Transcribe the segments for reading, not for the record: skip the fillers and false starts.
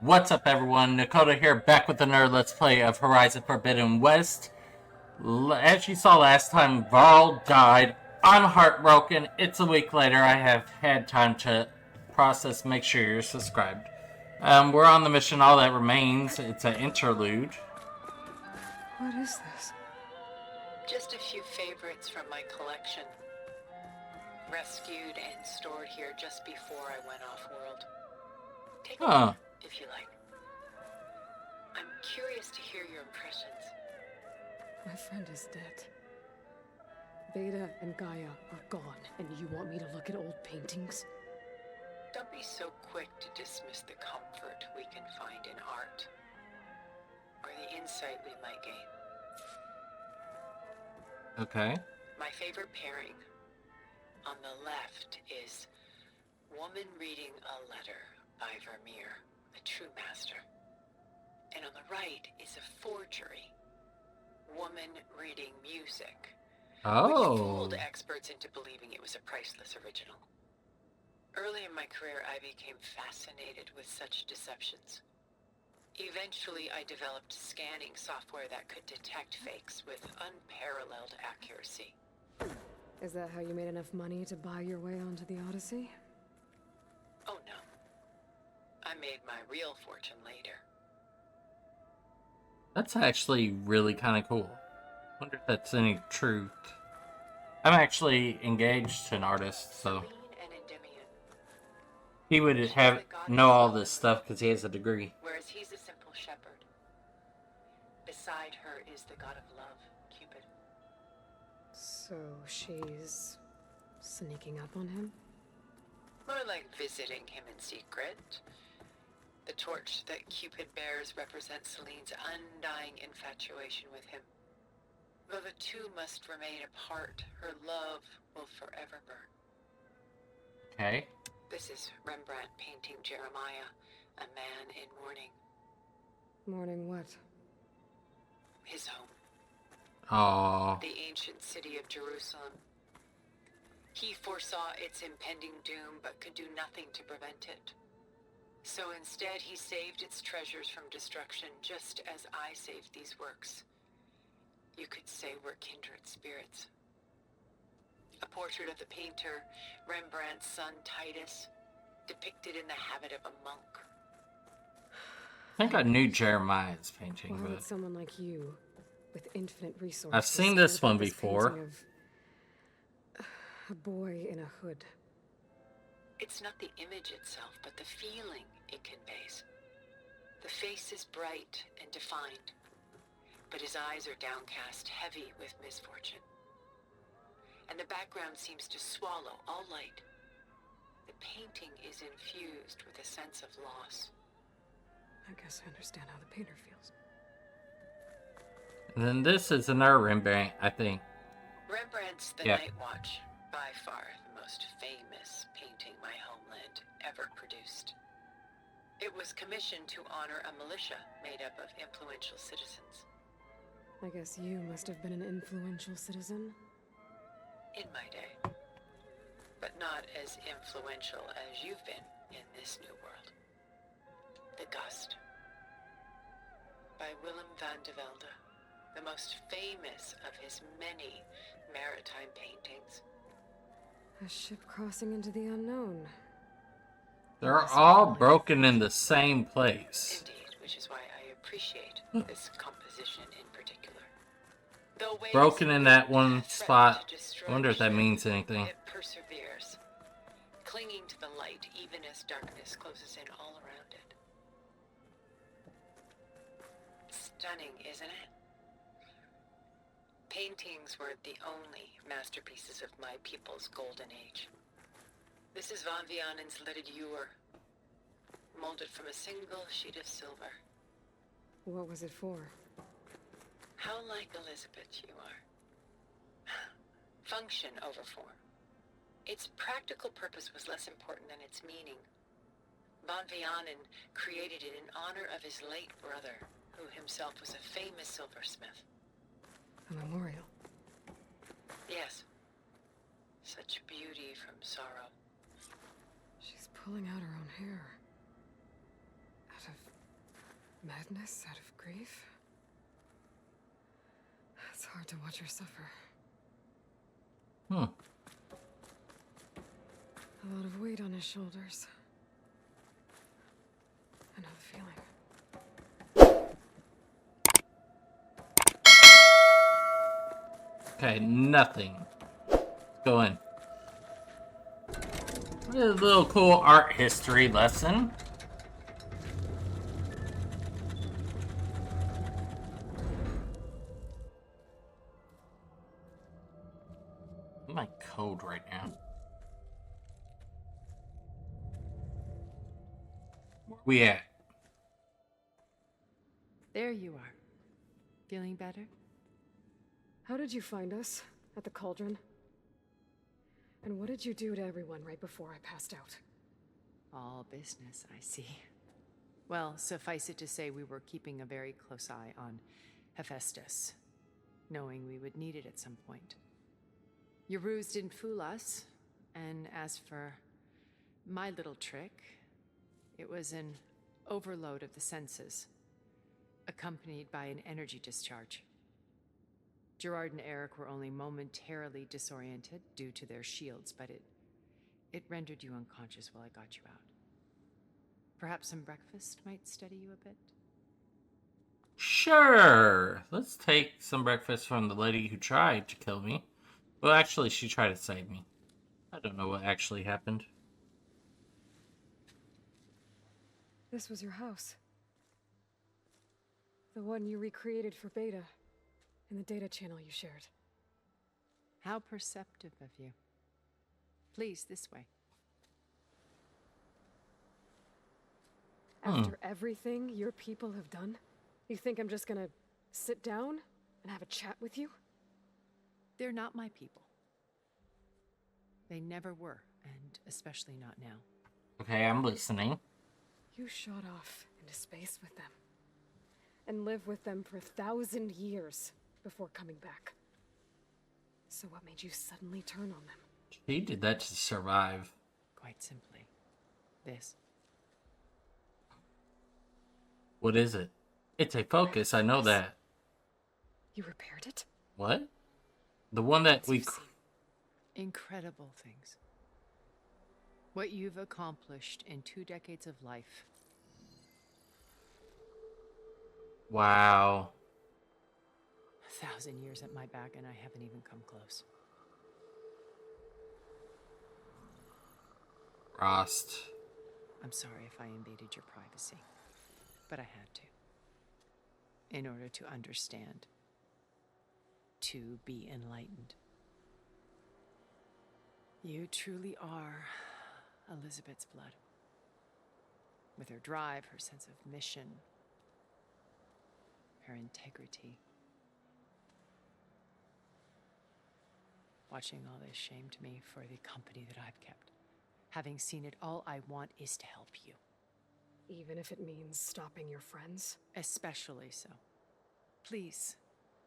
What's up, everyone? Nakoda here, back with another Let's Play of Horizon Forbidden West. As you saw last time, Varl died. I'm heartbroken. It's a week later. I have had time to process. Make sure you're subscribed. We're on the mission All That Remains. It's an interlude. What is this? Just a few favorites from my collection. Rescued and stored here just before I went off-world. Take a look, if you like. I'm curious to hear your impressions. My friend is dead. Beta and Gaia are gone, and you want me to look at old paintings? Don't be so quick to dismiss the comfort we can find in art, or the insight we might gain. Okay. My favorite pairing on the left is Woman Reading a Letter by Vermeer, a true master. And on the right is a forgery, Woman Reading Music, which fooled experts into believing it was a priceless original. Early in my career, I became fascinated with such deceptions. Eventually, I developed scanning software that could detect fakes with unparalleled accuracy. Is that how you made enough money to buy your way onto the Odyssey? Oh no. I made my real fortune later. That's actually really kind of cool. Wonder if that's any truth. I'm actually engaged to an artist, so he would know all this stuff because he has a degree. Whereas he's a simple shepherd. Beside her is the god of love, Cupid. So she's sneaking up on him? More like visiting him in secret. The torch that Cupid bears represents Celine's undying infatuation with him. Though the two must remain apart, her love will forever burn. Okay. This is Rembrandt painting Jeremiah, a man in mourning. Mourning what? His home. Aww. The ancient city of Jerusalem. He foresaw its impending doom, but could do nothing to prevent it. So instead, he saved its treasures from destruction, just as I saved these works. You could say we're kindred spirits. A portrait of the painter, Rembrandt's son Titus, depicted in the habit of a monk. I think I knew Jeremiah's painting, Why would but someone like you, with infinite resources, I've seen this one before. Of a boy in a hood. It's not the image itself, but the feeling it conveys. The face is bright and defined, but his eyes are downcast, heavy with misfortune. And the background seems to swallow all light. The painting is infused with a sense of loss. I guess I understand how the painter feels. And then this is another Rembrandt, I think. Rembrandt's The Night Watch, by far the most famous painting my homeland ever produced. It was commissioned to honor a militia made up of influential citizens. I guess you must have been an influential citizen? In my day. But not as influential as you've been in this new world. The Gust. By Willem van de Velde, the most famous of his many maritime paintings. A ship crossing into the unknown. They're all broken in the same place. Indeed, which is why I appreciate this composition in particular. Broken in that one spot. I wonder if that means anything. It perseveres, clinging to the light even as darkness closes in all around it. Stunning, isn't it? Paintings weren't the only masterpieces of my people's golden age. This is Van Vianen's Lidded Ewer, molded from a single sheet of silver. What was it for? How like Elizabeth you are. Function over form. Its practical purpose was less important than its meaning. Van Vianen created it in honor of his late brother, who himself was a famous silversmith. A memorial? Yes. Such beauty from sorrow. She's pulling out her own hair. Out of Madness out of grief? It's hard to watch her suffer. Hmm. A lot of weight on his shoulders. I know the feeling. Okay, nothing. Go in. A little cool art history lesson. My code right now. Where we at? There you are. Feeling better? How did you find us? At the cauldron? And what did you do to everyone right before I passed out? All business, I see. Well, suffice it to say we were keeping a very close eye on Hephaestus, knowing we would need it at some point. Your ruse didn't fool us, and as for my little trick, it was an overload of the senses, accompanied by an energy discharge. Gerard and Eric were only momentarily disoriented due to their shields, but it rendered you unconscious while I got you out. Perhaps some breakfast might steady you a bit? Sure. Let's take some breakfast from the lady who tried to kill me. Well, actually, she tried to save me. I don't know what actually happened. This was your house. The one you recreated for Beta, in the data channel you shared. How perceptive of you. Please, this way. After everything your people have done, you think I'm just gonna sit down and have a chat with you? They're not my people. They never were, and especially not now. Okay, I'm listening. You shot off into space with them, and lived with them for 1,000 years before coming back. So what made you suddenly turn on them? He did that to survive. Quite simply, this. What is it? It's a focus, I know that. You repaired it? What? The one that we... You've seen. Incredible things. What you've accomplished in 2 decades of life. Wow. 1,000 years at my back and I haven't even come close. Rost. I'm sorry if I invaded your privacy, but I had to. In order to understand. To be enlightened. You truly are Elizabeth's blood. With her drive, her sense of mission, her integrity. Watching all this shamed me for the company that I've kept. Having seen it, all I want is to help you. Even if it means stopping your friends? Especially so. Please,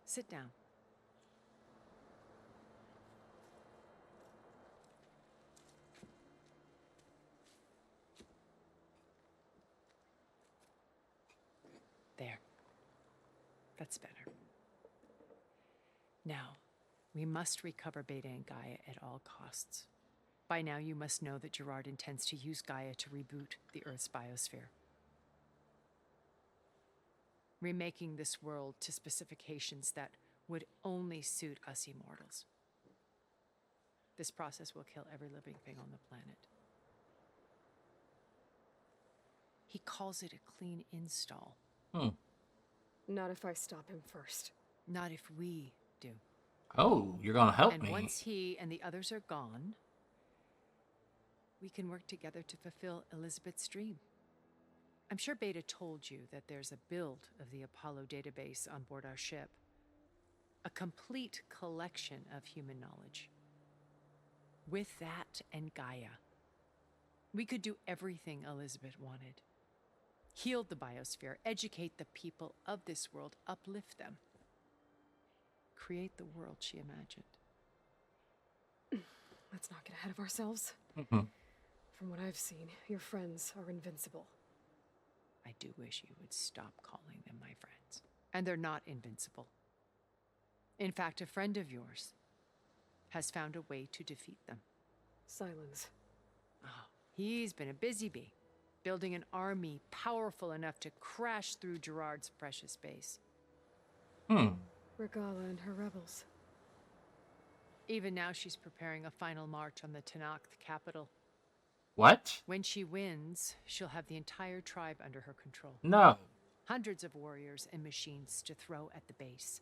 sit down. There. That's better. Now, we must recover Beta and Gaia at all costs. By now, you must know that Gerard intends to use Gaia to reboot the Earth's biosphere. Remaking this world to specifications that would only suit us immortals. This process will kill every living thing on the planet. He calls it a clean install. Not if I stop him first. Not if we do. Oh, you're gonna help And me. once he and the others are gone, we can work together to fulfill Elizabeth's dream. I'm sure Beta told you that there's a build of the Apollo database on board our ship. A complete collection of human knowledge. With that and Gaia, we could do everything Elizabeth wanted. Heal the biosphere, educate the people of this world, uplift them. Create the world she imagined. Let's not get ahead of ourselves. From what I've seen, your friends are invincible. I I do wish you would stop calling them my friends. And they're not invincible. In fact, a friend of yours has found a way to defeat them. Silence. Oh, he's been a busy bee, building an army powerful enough to crash through Gerard's precious base. Regala and her rebels. Even now, she's preparing a final march on the Tenakth capital. What? When she wins, she'll have the entire tribe under her control. No. Hundreds of warriors and machines to throw at the base.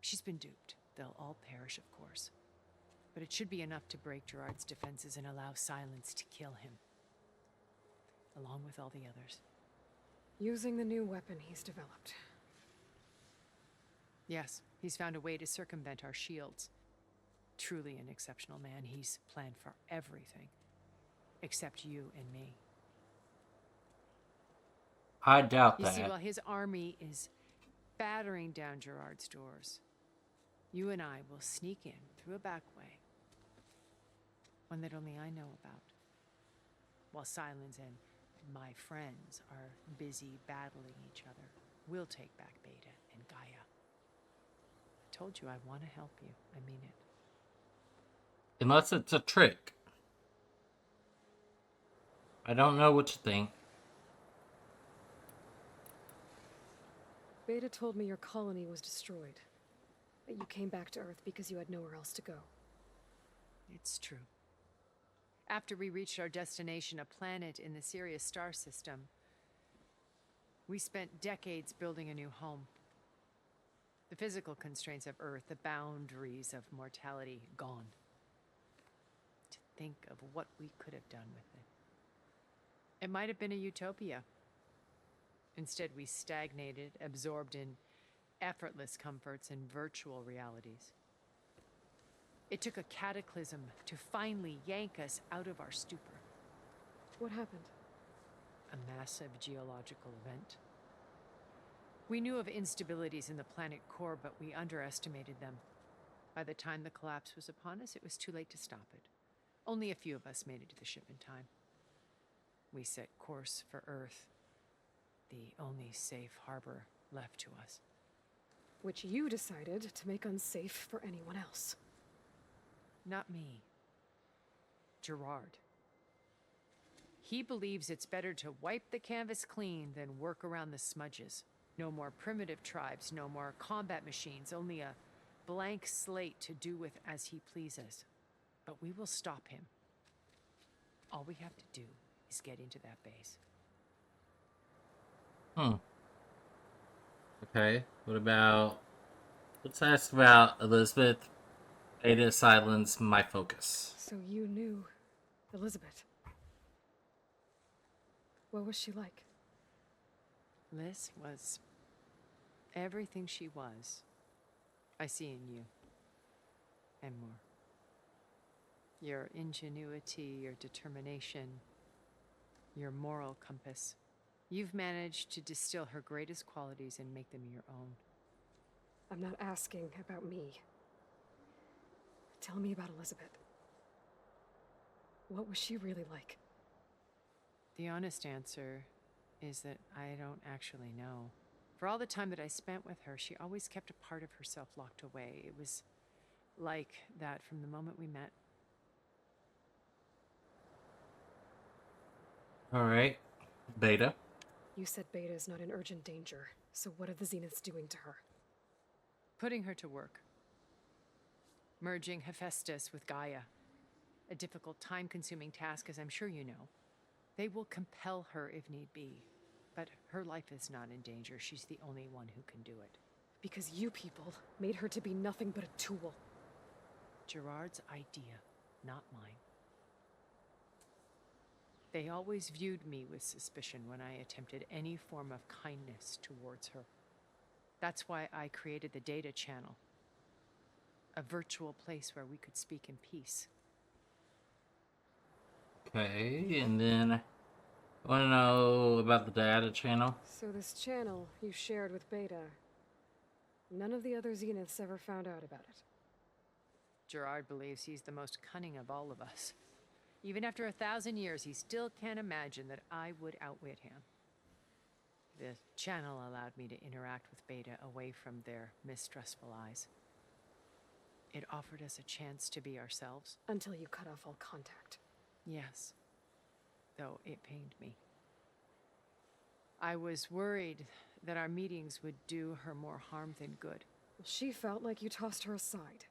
She's been duped. They'll all perish, of course. But it should be enough to break Gerard's defenses and allow Silence to kill him. Along with all the others. Using the new weapon he's developed. Yes, he's found a way to circumvent our shields. Truly an exceptional man. He's planned for everything. Except you and me. I doubt You that. see, while his army is battering down Gerard's doors, you and I will sneak in through a back way. One that only I know about. While Silence and my friends are busy battling each other, we'll take back Beta and Gaia. I told you I want to help you. I mean it. Unless it's a trick. I don't know what you think. Beta told me your colony was destroyed. That you came back to Earth because you had nowhere else to go. It's true. After we reached our destination, a planet in the Sirius star system, we spent decades building a new home. The physical constraints of Earth, the boundaries of mortality, gone. To think of what we could have done with it. It might have been a utopia. Instead, we stagnated, absorbed in effortless comforts and virtual realities. It took a cataclysm to finally yank us out of our stupor. What happened? A massive geological event. We knew of instabilities in the planet core, but we underestimated them. By the time the collapse was upon us, it was too late to stop it. Only a few of us made it to the ship in time. We set course for Earth, the only safe harbor left to us. Which you decided to make unsafe for anyone else. Not me. Gerard. He believes it's better to wipe the canvas clean than work around the smudges. No more primitive tribes, no more combat machines, only a blank slate to do with as he pleases. But we will stop him. All we have to do is get into that base. Okay, what about... Let's ask about Elizabeth. Beta, Silence, my focus. So you knew Elizabeth. What was she like? Liz was everything she was. I see in you. And more. Your ingenuity, your determination, your moral compass. You've managed to distill her greatest qualities and make them your own. I'm not asking about me. Tell me about Elizabeth. What was she really like? The honest answer is that I don't actually know. For all the time that I spent with her, she always kept a part of herself locked away. It was like that from the moment we met. Alright. Beta. You said Beta is not in urgent danger, so what are the Zeniths doing to her? Putting her to work. Merging Hephaestus with Gaia. A difficult, time-consuming task, as I'm sure you know. They will compel her if need be. But her life is not in danger. She's the only one who can do it. Because you people made her to be nothing but a tool. Gerard's idea, not mine. They always viewed me with suspicion when I attempted any form of kindness towards her. That's why I created the data channel. A virtual place where we could speak in peace. Okay, and then I want to know about the data channel. So this channel you shared with Beta, none of the other Zeniths ever found out about it. Gerard believes he's the most cunning of all of us. Even after 1,000 years, he still can't imagine that I would outwit him. the channel allowed me to interact with Beta away from their mistrustful eyes. It offered us a chance to be ourselves. Until you cut off all contact. Yes, though it pained me. I was worried that our meetings would do her more harm than good. Well, she felt like you tossed her aside.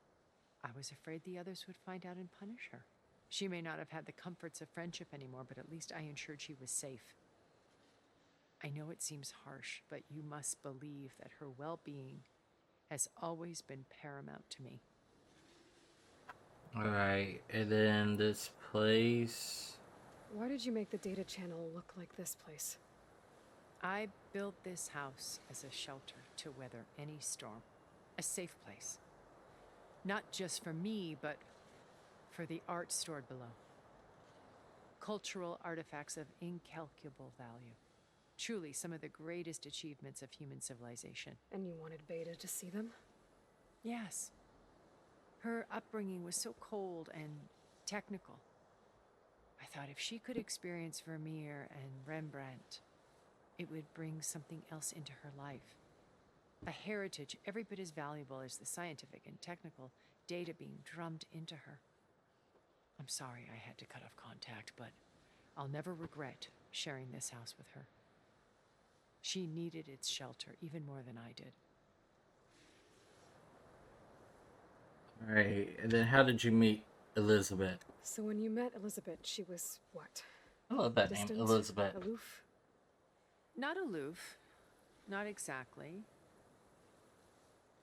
I was afraid the others would find out and punish her. She may not have had the comforts of friendship anymore, but at least I ensured she was safe. I know it seems harsh, but you must believe that her well-being has always been paramount to me. Alright, and then this place. Why did you make the data channel look like this place? I built this house as a shelter to weather any storm. A safe place. Not just for me, but for the art stored below. Cultural artifacts of incalculable value. Truly some of the greatest achievements of human civilization. And you wanted Beta to see them? Yes. Her upbringing was so cold and technical. I thought if she could experience Vermeer and Rembrandt, it would bring something else into her life. A heritage every bit as valuable as the scientific and technical data being drummed into her. I'm sorry I had to cut off contact, but I'll never regret sharing this house with her. She needed its shelter even more than I did. Alright, and then how did you meet Elizabeth? So when you met Elizabeth, she was what? I love that name, Distant? Elizabeth. Aloof? Not aloof. Not exactly.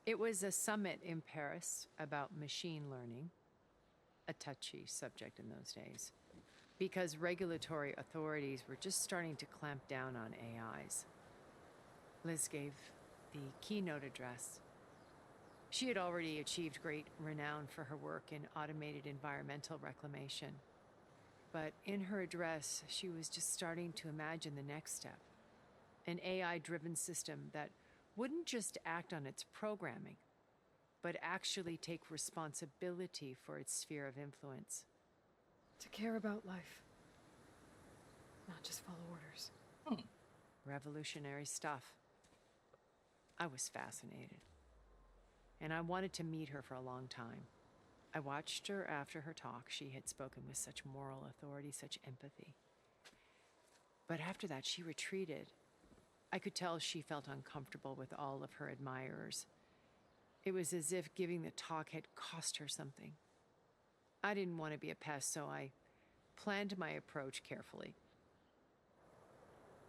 It was a summit in Paris about machine learning, a touchy subject in those days, because regulatory authorities were just starting to clamp down on AIs. Liz gave the keynote address. She had already achieved great renown for her work in automated environmental reclamation. But in her address, she was just starting to imagine the next step. An AI-driven system that wouldn't just act on its programming, but actually take responsibility for its sphere of influence. To care about life. Not just follow orders. Revolutionary stuff. I was fascinated. And I wanted to meet her for a long time. I watched her after her talk. She had spoken with such moral authority, such empathy. But after that, she retreated. I could tell she felt uncomfortable with all of her admirers. It was as if giving the talk had cost her something. I didn't want to be a pest, so I planned my approach carefully.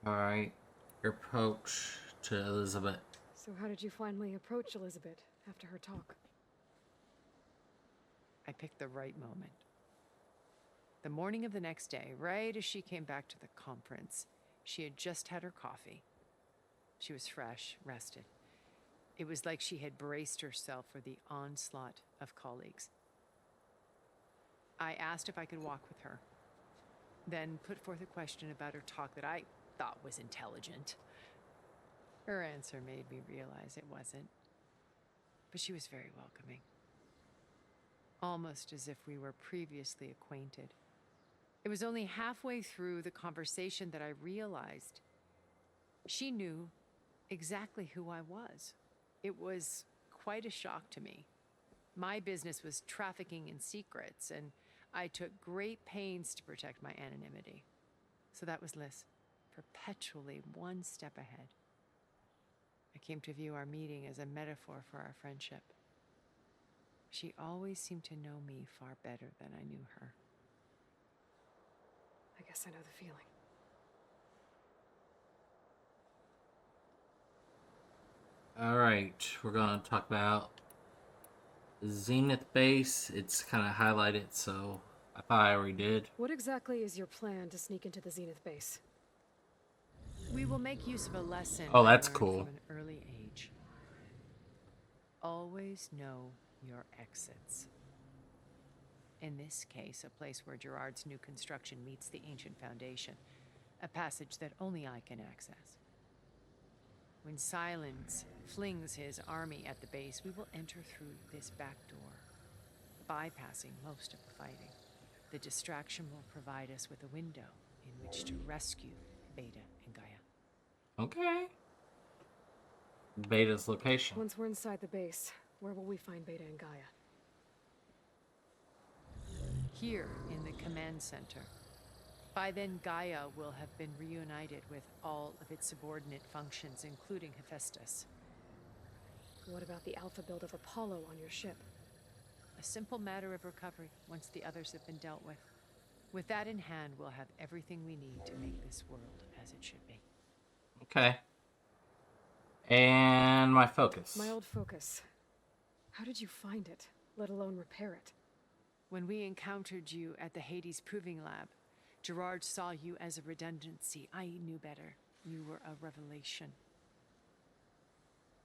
Alright, your approach to Elizabeth. So how did you finally approach Elizabeth after her talk? I picked the right moment. The morning of the next day, right as she came back to the conference, she had just had her coffee. She was fresh, rested. It was like she had braced herself for the onslaught of colleagues. I asked if I could walk with her, then put forth a question about her talk that I thought was intelligent. Her answer made me realize it wasn't, but she was very welcoming. Almost as if we were previously acquainted. It was only halfway through the conversation that I realized she knew exactly who I was. It was quite a shock to me. My business was trafficking in secrets, and I took great pains to protect my anonymity. So that was Liz, perpetually one step ahead. I came to view our meeting as a metaphor for our friendship. She always seemed to know me far better than I knew her. I guess I know the feeling. Alright, we're gonna talk about Zenith base. It's kind of highlighted, so I thought I already did. What exactly is your plan to sneak into the Zenith base? We will make use of a lesson Oh, I that's learned cool. from an early age. Always know your exits. In this case, a place where Gerard's new construction meets the ancient foundation, a passage that only I can access. When Silence flings his army at the base, we will enter through this back door, bypassing most of the fighting. The distraction will provide us with a window in which to rescue Beta and Gaia. Okay. Beta's location. Once we're inside the base, where will we find Beta and Gaia? Here in the command center. By then, Gaia will have been reunited with all of its subordinate functions, including Hephaestus. What about the alpha build of Apollo on your ship? A simple matter of recovery once the others have been dealt with. With that in hand, we'll have everything we need to make this world as it should be. Okay. And my focus. My old focus. How did you find it, let alone repair it? When we encountered you at the Hades Proving Lab, Gerard saw you as a redundancy. I knew better. You were a revelation.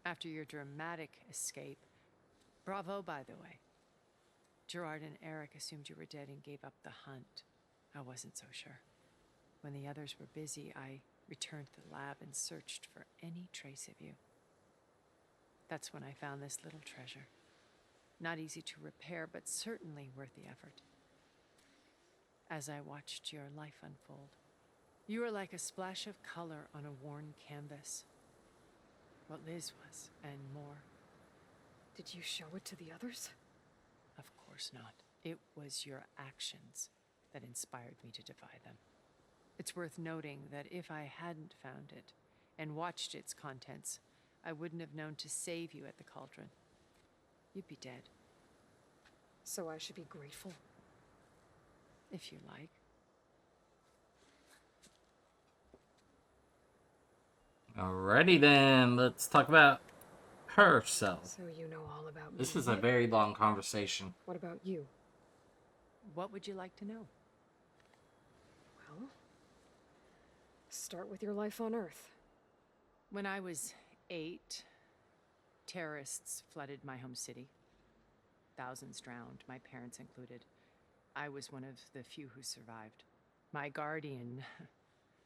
After your dramatic escape, bravo, by the way. Gerard and Eric assumed you were dead and gave up the hunt. I wasn't so sure. When the others were busy, I returned to the lab and searched for any trace of you. That's when I found this little treasure. Not easy to repair, but certainly worth the effort. As I watched your life unfold, you were like a splash of color on a worn canvas. What Liz was, and more. Did you show it to the others? Of course not. It was your actions that inspired me to defy them. It's worth noting that if I hadn't found it and watched its contents, I wouldn't have known to save you at the cauldron. You'd be dead. So I should be grateful? If you like. Alrighty then, let's talk about herself. So you know all about me. This is a very long conversation. What about you? What would you like to know? Well, start with your life on Earth. When I was 8, terrorists flooded my home city. Thousands drowned, my parents included. I was one of the few who survived. My guardian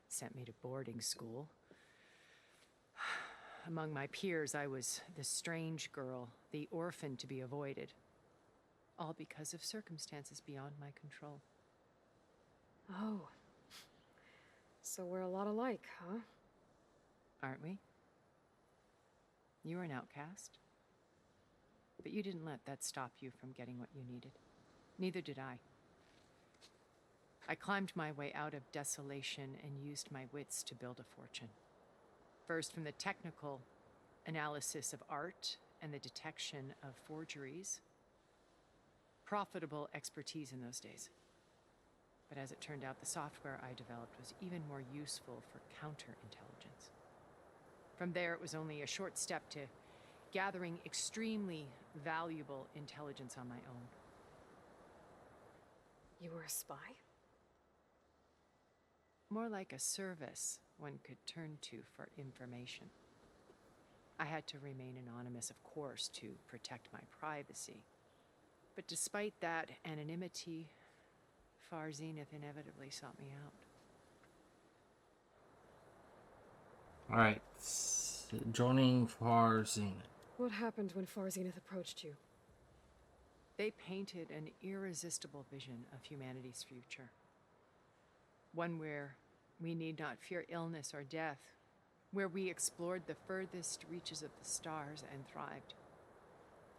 sent me to boarding school. Among my peers, I was the strange girl, the orphan to be avoided. All because of circumstances beyond my control. Oh. So we're a lot alike, huh? Aren't we? You were an outcast. But you didn't let that stop you from getting what you needed. Neither did I. I climbed my way out of desolation and used my wits to build a fortune. First, from the technical analysis of art and the detection of forgeries. Profitable expertise in those days. But as it turned out, the software I developed was even more useful for counterintelligence. From there, it was only a short step to gathering extremely valuable intelligence on my own. You were a spy? More like a service one could turn to for information. I had to remain anonymous, of course, to protect my privacy. But despite that anonymity, Far Zenith inevitably sought me out. Alright, joining Far Zenith. What happened when Far Zenith approached you? They painted an irresistible vision of humanity's future. One where we need not fear illness or death, where we explored the furthest reaches of the stars and thrived.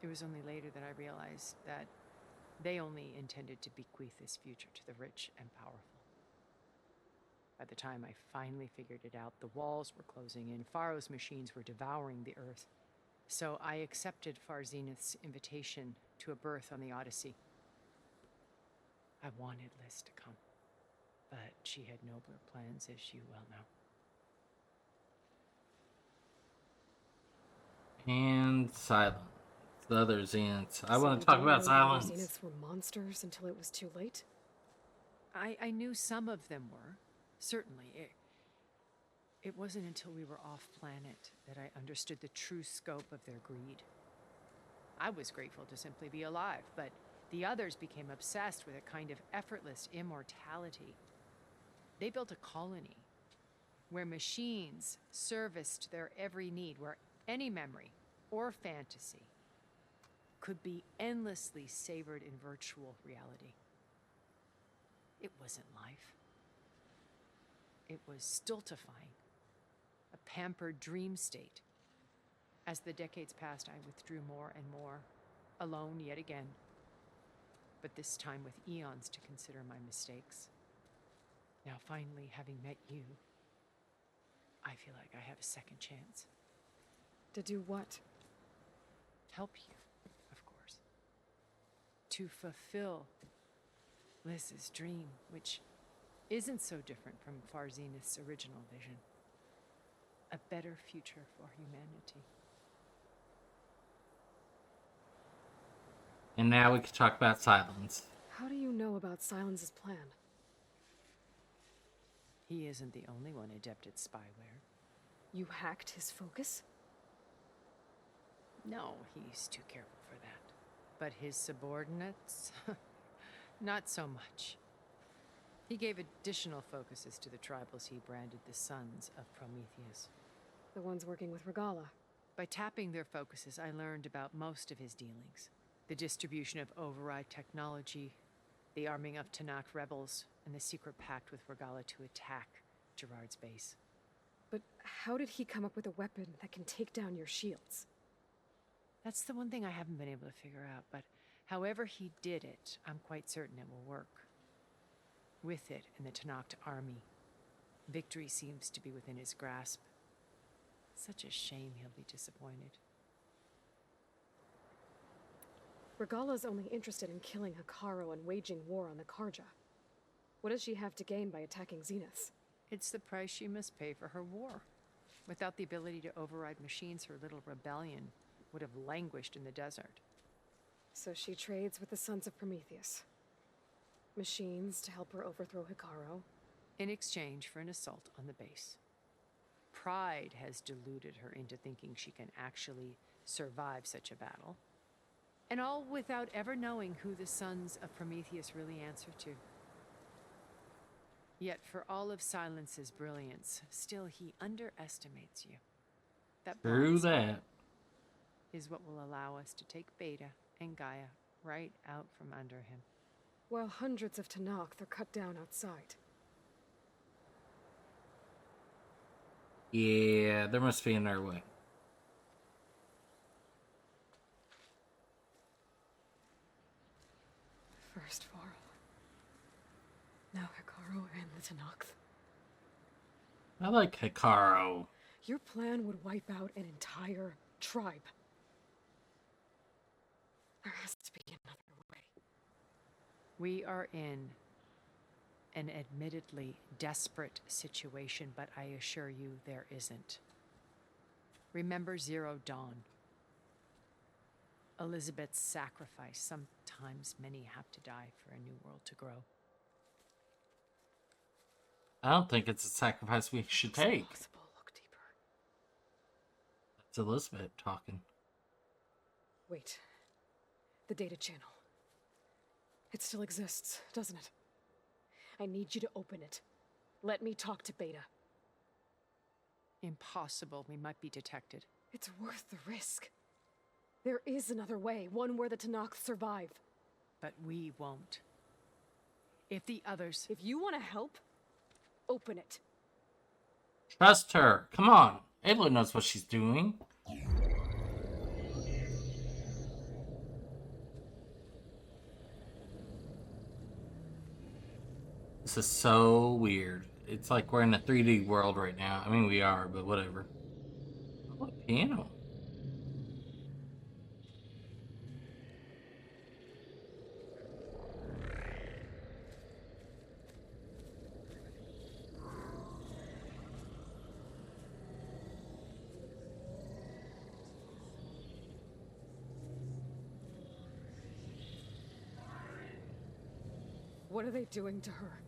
It was only later that I realized that they only intended to bequeath this future to the rich and powerful. By the time I finally figured it out, the walls were closing in, Pharaoh's machines were devouring the earth. So I accepted Far Zenith's invitation to a berth on the Odyssey. I wanted Liz to come, but she had nobler plans, as you well know. And silence. The other Zeniths. I So want you to talk didn't about know the other silence. Zeniths were monsters until it was too late? I knew some of them were, certainly. It wasn't until we were off-planet that I understood the true scope of their greed. I was grateful to simply be alive, but the others became obsessed with a kind of effortless immortality. They built a colony where machines serviced their every need, where any memory or fantasy could be endlessly savored in virtual reality. It wasn't life. It was stultifying, a pampered dream state. As the decades passed, I withdrew more and more, alone yet again. But this time with eons to consider my mistakes. Now finally, having met you, I feel like I have a second chance. To do what? Help you, of course. To fulfill Liz's dream, which isn't so different from Zeniths' original vision. A better future for humanity. And now we can talk about Silence. How do you know about Silence's plan? He isn't the only one adept at spyware. You hacked his focus? No, he's too careful for that. But his subordinates? Not so much. He gave additional focuses to the tribals he branded the Sons of Prometheus. The ones working with Regala. By tapping their focuses, I learned about most of his dealings. The distribution of override technology, the arming of Tanakh rebels, and the secret pact with Regala to attack Gerard's base. But how did he come up with a weapon that can take down your shields? That's the one thing I haven't been able to figure out, but however he did it, I'm quite certain it will work. With it and the Tanakh army, victory seems to be within his grasp. Such a shame he'll be disappointed. Regala's only interested in killing Hekarro and waging war on the Karja. What does she have to gain by attacking Zeniths? It's the price she must pay for her war. Without the ability to override machines, her little rebellion would have languished in the desert. So she trades with the Sons of Prometheus. Machines to help her overthrow Hekarro. In exchange for an assault on the base. Pride has deluded her into thinking she can actually survive such a battle. And all without ever knowing who the Sons of Prometheus really answer to. Yet for all of Silence's brilliance, still he underestimates you. That True blind that. spot is what will allow us to take Beta and Gaia right out from under him. While hundreds of Tanakh are cut down outside. Yeah, there must be another way. First Varl. Now Hekarro and the Tanakh. I like Hekarro. Your plan would wipe out an entire tribe. There has to be another way. We are in an admittedly desperate situation, but I assure you there isn't. Remember Zero Dawn. Elizabeth's sacrifice. Sometimes many have to die for a new world to grow. I don't think it's a sacrifice we should take. It's impossible. Look deeper. It's Elizabeth talking. Wait. The data channel. It still exists, doesn't it? I need you to open it. Let me talk to Beta. Impossible. We might be detected. It's worth the risk. There is another way, one where the Tanakh survive. But we won't. If the others... If you want to help, open it. Trust her. Come on. Aloy knows what she's doing. This is so weird. It's like we're in a 3D world right now. I mean, we are, but whatever. Oh, a piano. What are they doing to her?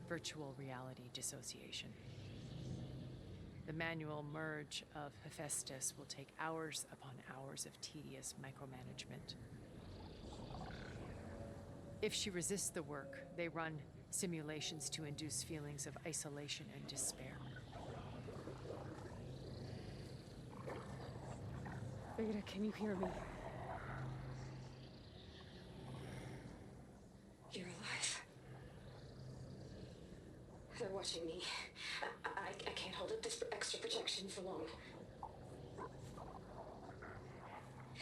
Virtual reality dissociation. The manual merge of Hephaestus will take hours upon hours of tedious micromanagement. If she resists the work, they run simulations to induce feelings of isolation and despair. Beta, can you hear me? You're alive. They're watching me. I can't hold up this extra protection for long.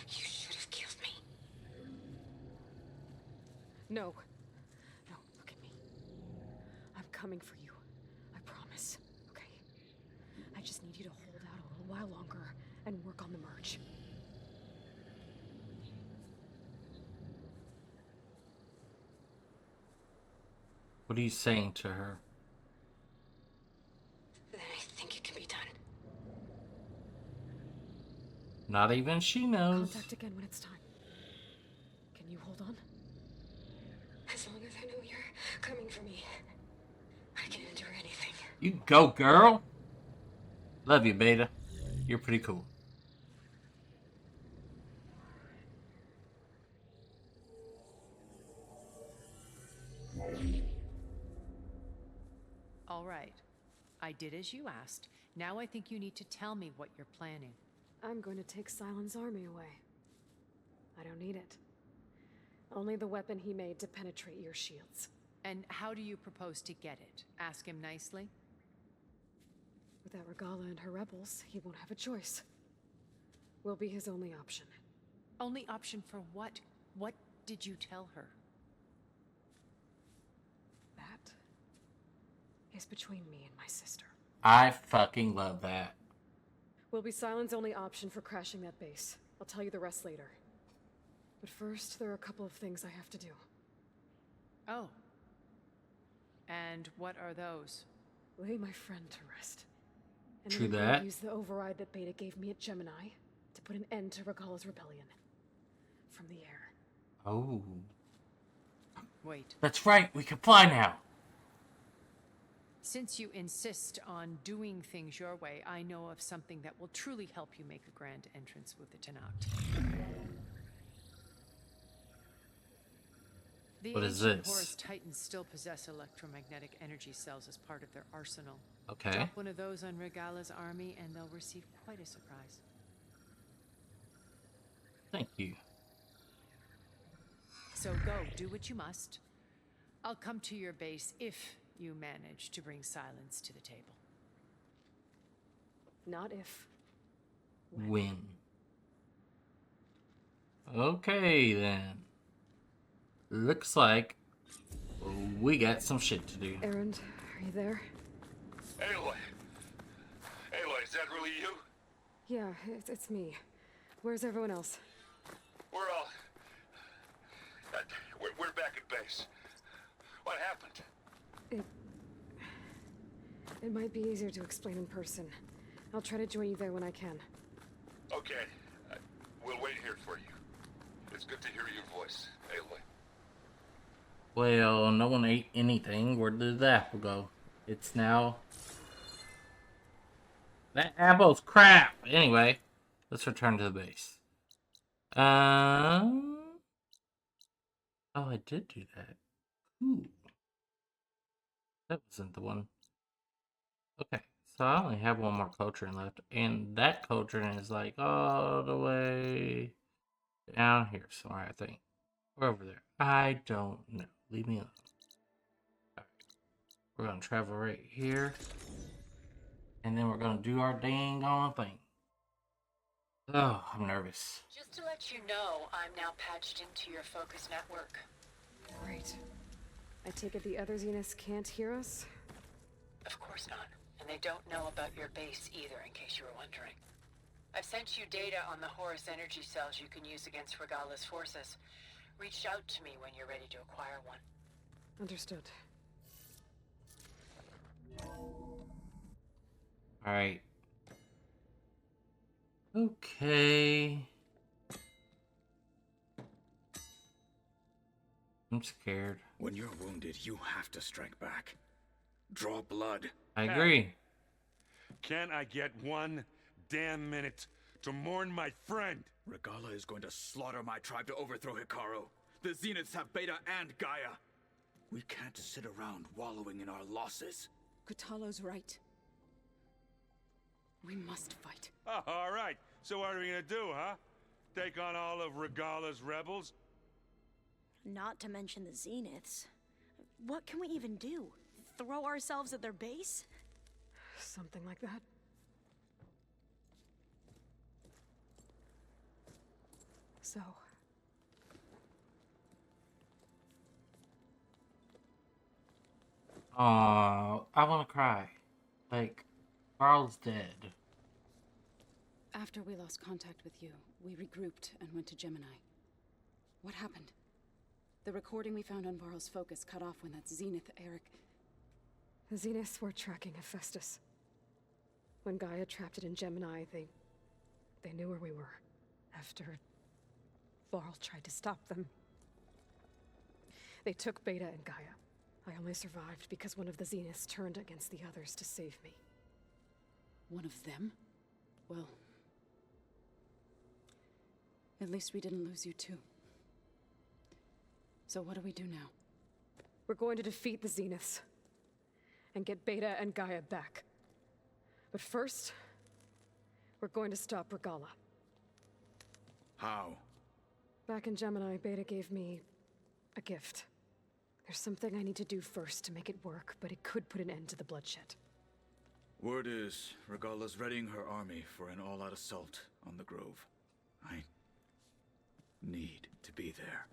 You should have killed me. No. No, look at me. I'm coming for you. I promise, okay? I just need you to hold out a little while longer and work on the merge. What are you saying to her? Then I think it can be done. Not even she knows. Contact again when it's time. Can you hold on? As long as I know you're coming for me, I can endure anything. You go, girl. Love you, Beta. You're pretty cool. All right. I did as you asked. Now I think you need to tell me what you're planning. I'm going to take Sylens' army away. I don't need it. Only the weapon he made to penetrate your shields. And how do you propose to get it? Ask him nicely? Without Regala and her rebels, he won't have a choice. We'll be his only option. Only option for what? What did you tell her? That is between me and my sister. I fucking love that. Will be Sylens' only option for crashing that base. I'll tell you the rest later. But first, there are a couple of things I have to do. Oh. And what are those? Lay my friend to rest. And True then I'm gonna that. use the override that Beta gave me at Gemini to put an end to Regala's rebellion. From the air. Oh. Wait. That's right, we can fly now. Since you insist on doing things your way, I know of something that will truly help you make a grand entrance with the Tenakth. The What is ancient this? Horus Titans still possess electromagnetic energy cells as part of their arsenal. Okay. Drop one of those on Regala's army and they'll receive quite a surprise. Thank you. So go, do what you must. I'll come to your base if you manage to bring Sylens to the table. Not if. Win. Okay, then. Looks like we got some shit to do. Erend, are you there? Aloy! Aloy, is that really you? Yeah, it's me. Where's everyone else? We're all... we're back at base. What happened? It might be easier to explain in person. I'll try to join you there when I can. Okay. We'll wait here for you. It's good to hear your voice, Aloy. Well, no one ate anything. Where did the apple go? It's now... That apple's crap! Anyway, let's return to the base. Oh, I did do that. Ooh. That wasn't the one. Okay, so I only have one more Coltrane left. And that Coltrane is like all the way down here somewhere, I think. Or over there. I don't know. Leave me alone. Alright. We're going to travel right here. And then we're going to do our dang on thing. Oh, I'm nervous. Just to let you know, I'm now patched into your focus network. Great. I take it the other Zeniths can't hear us? Of course not. And they don't know about your base either, in case you were wondering. I've sent you data on the Horus energy cells you can use against Regala's forces. Reach out to me when you're ready to acquire one. Understood. Alright. Okay. I'm scared. When you're wounded, you have to strike back. Draw blood. I agree. Can I get one damn minute to mourn my friend? Regala is going to slaughter my tribe to overthrow Hikaru. The Zeniths have Beta and Gaia. We can't sit around wallowing in our losses. Kutalo's right. We must fight. Oh, all right. So what are we gonna do, huh? Take on all of Regala's rebels? Not to mention the Zeniths. What can we even do? Throw ourselves at their base? Something like that. So, Aw, I want to cry. Like, Varl's dead. After we lost contact with you, we regrouped and went to Gemini. What happened? The recording we found on Varl's focus cut off when that Zenith Eric... the Zeniths were tracking Hephaestus. When Gaia trapped it in Gemini, they knew where we were. After Varl tried to stop them. They took Beta and Gaia. I only survived because one of the Zeniths turned against the others to save me. One of them? Well... at least we didn't lose you too. So what do we do now? We're going to defeat the Zeniths. And get Beta and Gaia back. But first, we're going to stop Regala. How? Back in Gemini, Beta gave me a gift. There's something I need to do first to make it work, but it could put an end to the bloodshed. Word is, Regala's readying her army for an all-out assault on the Grove. I need to be there.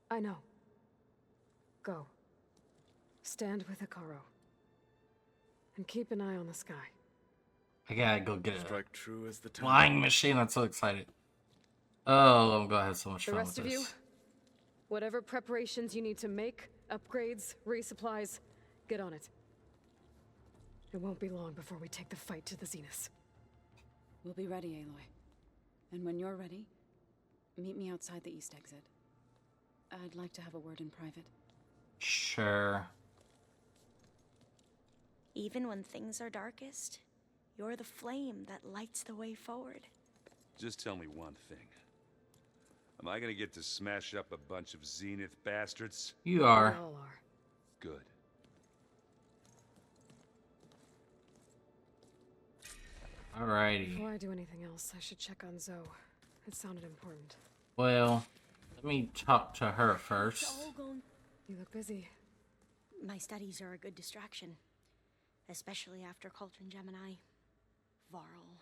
I know. Go. Stand with Akaro. And keep an eye on the sky. I gotta go get a Strike true as the time. flying machine. I'm so excited. Oh, I'm gonna have so much The fun rest with of you, this. whatever preparations you need to make, upgrades, resupplies, get on it. It won't be long before we take the fight to the Zeniths. We'll be ready, Aloy. And when you're ready, meet me outside the east exit. I'd like to have a word in private. Sure. Even when things are darkest, you're the flame that lights the way forward. Just tell me one thing. Am I gonna get to smash up a bunch of Zenith bastards? You We are. all are. Good. Alrighty. Before I do anything else, I should check on Zoe. It sounded important. Well, let me talk to her It's first. all going... You look busy. My studies are a good distraction. Especially after Cauldron Gemini. Varl,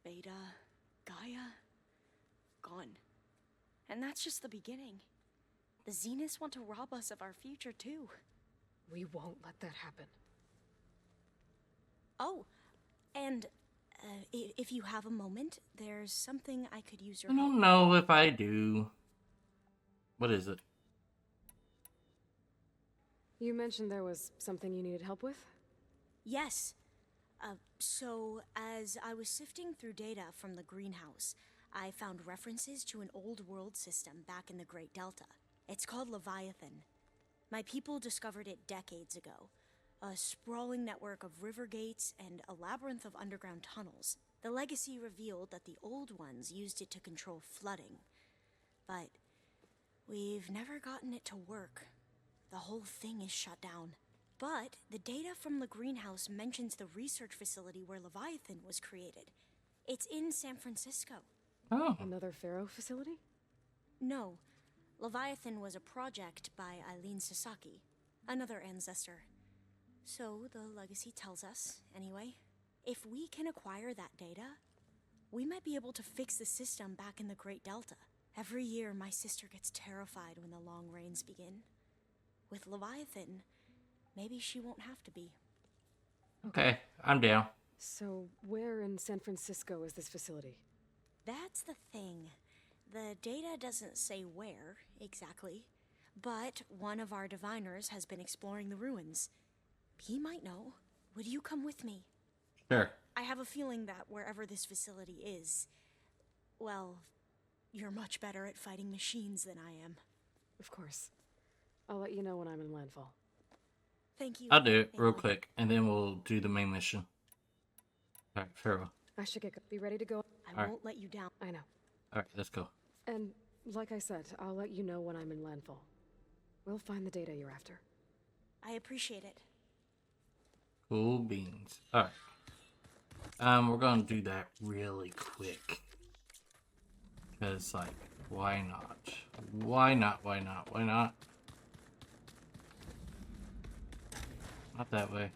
Beta, Gaia... gone. And that's just the beginning. The Zeniths want to rob us of our future, too. We won't let that happen. Oh, and if you have a moment, there's something I could use your I help. don't know if I do. What is it? You mentioned there was something you needed help with? Yes. So, as I was sifting through data from the greenhouse, I found references to an old world system back in the Great Delta. It's called Leviathan. My people discovered it decades ago. A sprawling network of river gates and a labyrinth of underground tunnels. The legacy revealed that the old ones used it to control flooding. But we've never gotten it to work. The whole thing is shut down. But the data from the greenhouse mentions the research facility where Leviathan was created. It's in San Francisco. Oh. Another Pharaoh facility? No, Leviathan was a project by Eileen Sasaki, another ancestor. So the legacy tells us, anyway, if we can acquire that data, we might be able to fix the system back in the Great Delta. Every year, my sister gets terrified when the long rains begin. With Leviathan, maybe she won't have to be. Okay, I'm down. So, where in San Francisco is this facility? That's the thing. The data doesn't say where, exactly. But one of our diviners has been exploring the ruins. He might know. Would you come with me? Sure. I have a feeling that wherever this facility is, well, you're much better at fighting machines than I am. Of course. I'll let you know when I'm in landfall. Thank you. I'll do it real Aloy. quick, and then we'll do the main mission. Alright, farewell. I should be ready to go. I Alright. won't let you down. I know. Alright, let's go. And, like I said, I'll let you know when I'm in landfall. We'll find the data you're after. I appreciate it. Cool beans. Alright. We're gonna do that really quick. Because, like, why not? Why not? Why not? Why not? Not that way.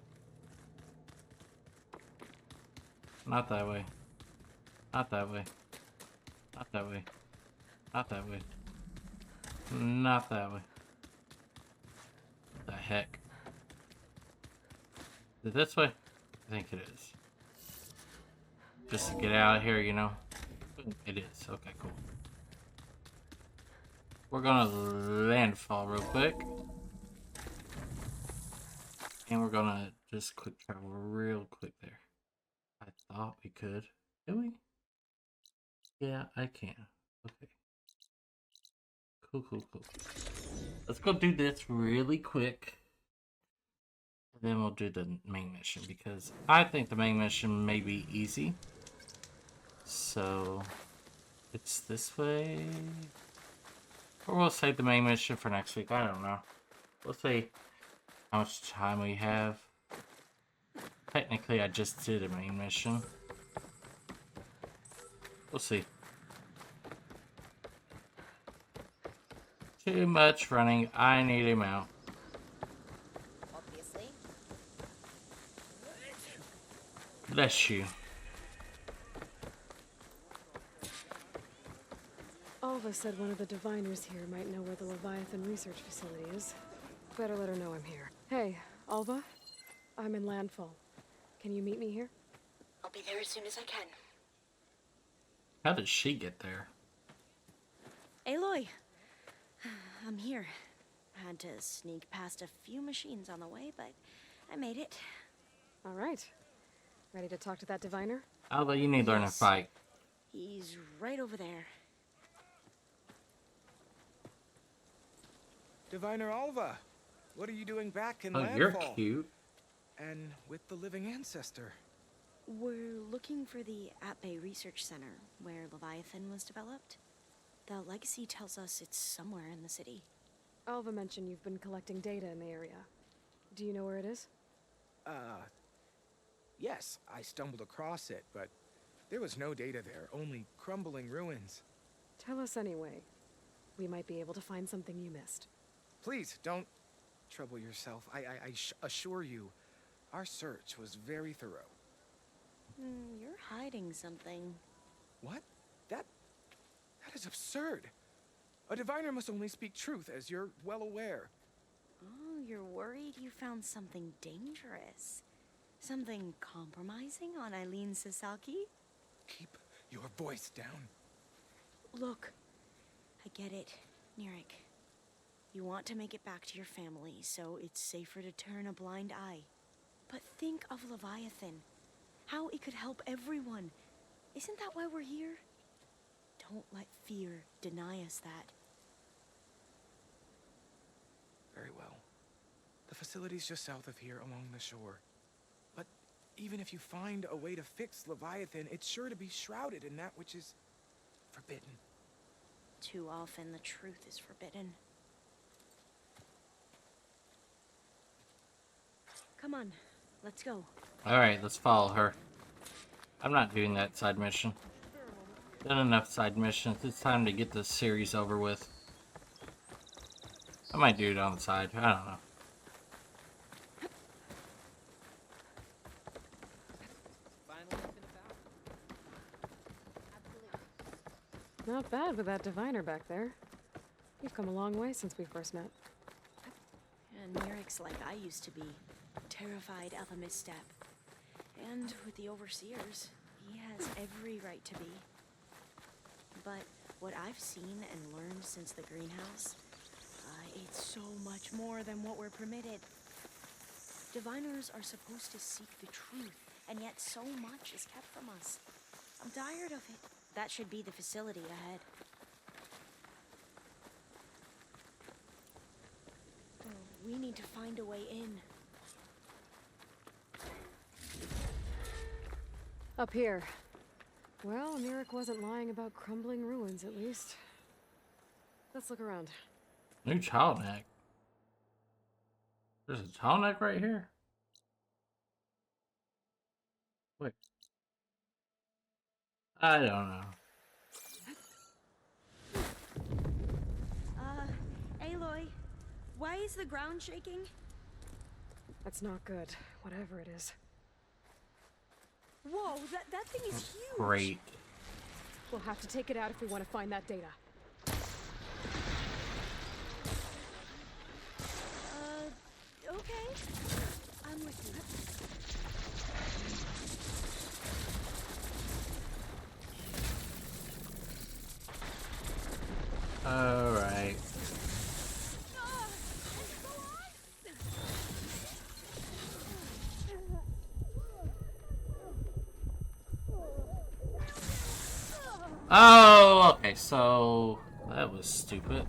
Not that way. Not that way. Not that way. Not that way. Not that way. What the heck? Is it this way? I think it is. Just to get out of here, you know? It is. Okay, cool. We're gonna landfall real quick. And we're gonna just quick travel real quick there. I thought we could. Can we? Yeah, I can. Okay. Cool, cool, cool. Let's go do this really quick. And then we'll do the main mission because I think the main mission may be easy. So it's this way. Or we'll save the main mission for next week. I don't know. We'll see how much time we have. Technically, I just did a main mission. We'll see. Too much running. I need him out. Obviously. Bless you. Alva said one of the diviners here might know where the Leviathan research facility is. Better let her know I'm here. Hey, Alva? I'm in Landfall. Can you meet me here? I'll be there as soon as I can. How did she get there? Aloy, I'm here. Had to sneak past a few machines on the way, but I made it. All right. Ready to talk to that diviner? Although you need to learn to Yes. fight. He's right over there. Diviner Alva, what are you doing back in Oh, Landfall? you're cute. And with the living ancestor. We're looking for the At-Bay Research Center, where Leviathan was developed. The legacy tells us it's somewhere in the city. Alva mentioned you've been collecting data in the area. Do you know where it is? Yes, I stumbled across it, but there was no data there, only crumbling ruins. Tell us anyway. We might be able to find something you missed. Please, don't trouble yourself. I assure you, our search was very thorough. You're hiding something. What? That is absurd. A diviner must only speak truth, as you're well aware. Oh, you're worried you found something dangerous. Something compromising on Eileen Sasaki? Keep your voice down. Look, I get it, Nirik. You want to make it back to your family, so it's safer to turn a blind eye. But think of Leviathan. How it could help everyone. Isn't that why we're here? Don't let fear deny us that. Very well. The facility's just south of here along the shore. But even if you find a way to fix Leviathan, it's sure to be shrouded in that which is forbidden. Too often the truth is forbidden. Come on, let's go. Alright, let's follow her. I'm not doing that side mission. Done enough side missions. It's time to get this series over with. I might do it on the side. I don't know. Not bad with that diviner back there. You've come a long way since we first met. And Nirik's like I used to be. Terrified of a misstep. And with the overseers, he has every right to be. But what I've seen and learned since the greenhouse, it's so much more than what we're permitted. Diviners are supposed to seek the truth, and yet so much is kept from us. I'm tired of it. That should be the facility ahead. We need to find a way in. Up here. Well, Nirik wasn't lying about crumbling ruins, at least. Let's look around. New child neck. There's a child neck right here. Wait. I don't know. Aloy, why is the ground shaking? That's not good, whatever it is. Whoa, that thing is huge. Great. We'll have to take it out if we want to find that data. Okay. I'm with you. Alright. Oh, okay, so that was stupid.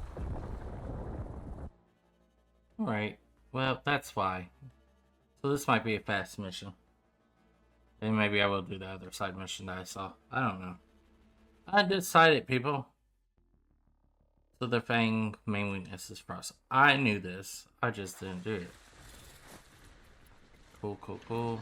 Alright, well, that's why. So this might be a fast mission. And maybe I will do the other side mission that I saw. I don't know. I decided, people. So the Fang main weakness is frost. I knew this. I just didn't do it. Cool, cool, cool.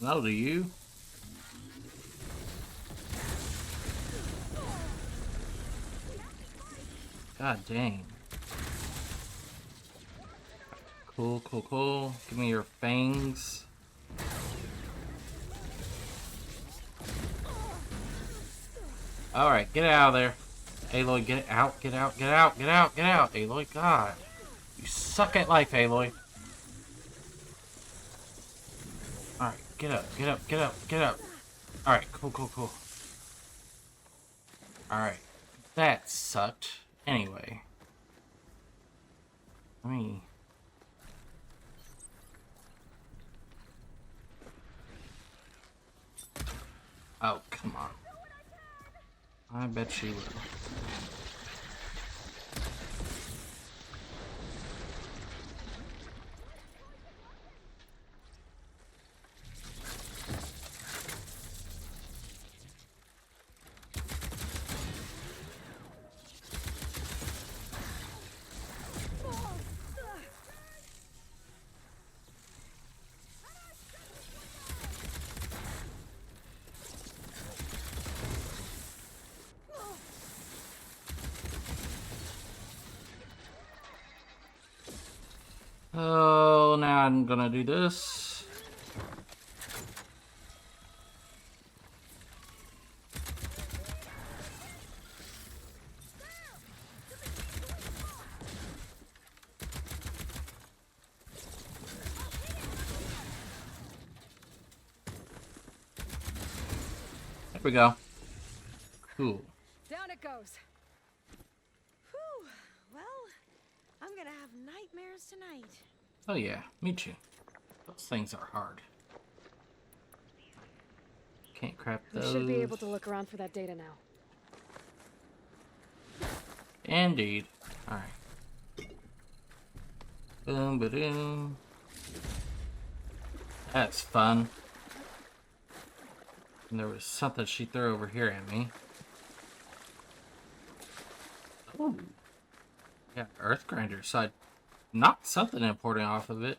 No, do you? God dang. Cool, cool, cool. Give me your fangs. Alright, get out of there. Aloy, get out, get out, get out, get out, get out. Aloy, God. You suck at life, Aloy. Alright, get up, get up, get up, get up. Alright, cool, cool, cool. Alright. That sucked. Anyway. Let me... Oh, come on. I bet she will. Oh, now I'm gonna do this. There we go. Cool. Down it goes. Whew. Well, I'm gonna have nightmares tonight. Oh yeah, me too. Those things are hard. Can't crap We those. should be able to look around for that data now. Indeed. Alright. Boom, ba-doom. That's fun. And there was something she threw over here at me. Oh. Yeah, Earth Grinder. So I knocked something important off of it.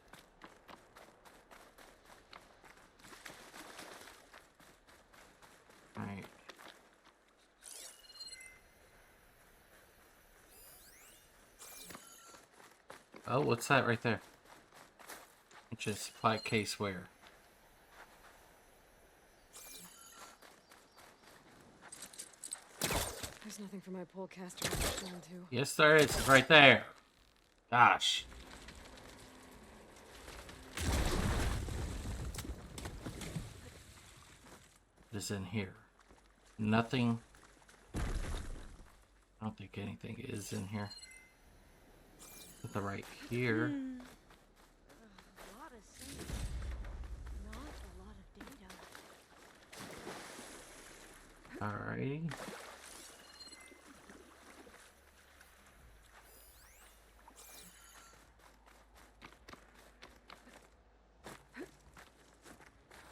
Alright. Oh, what's that right there? It's a supply case where? There's nothing for my polecaster to hold on to. Yes, there is. It's right there. Gosh. What is in here? Nothing. I don't think anything is in here. Put the right here. A lot of things. Not a lot of data. Alrighty.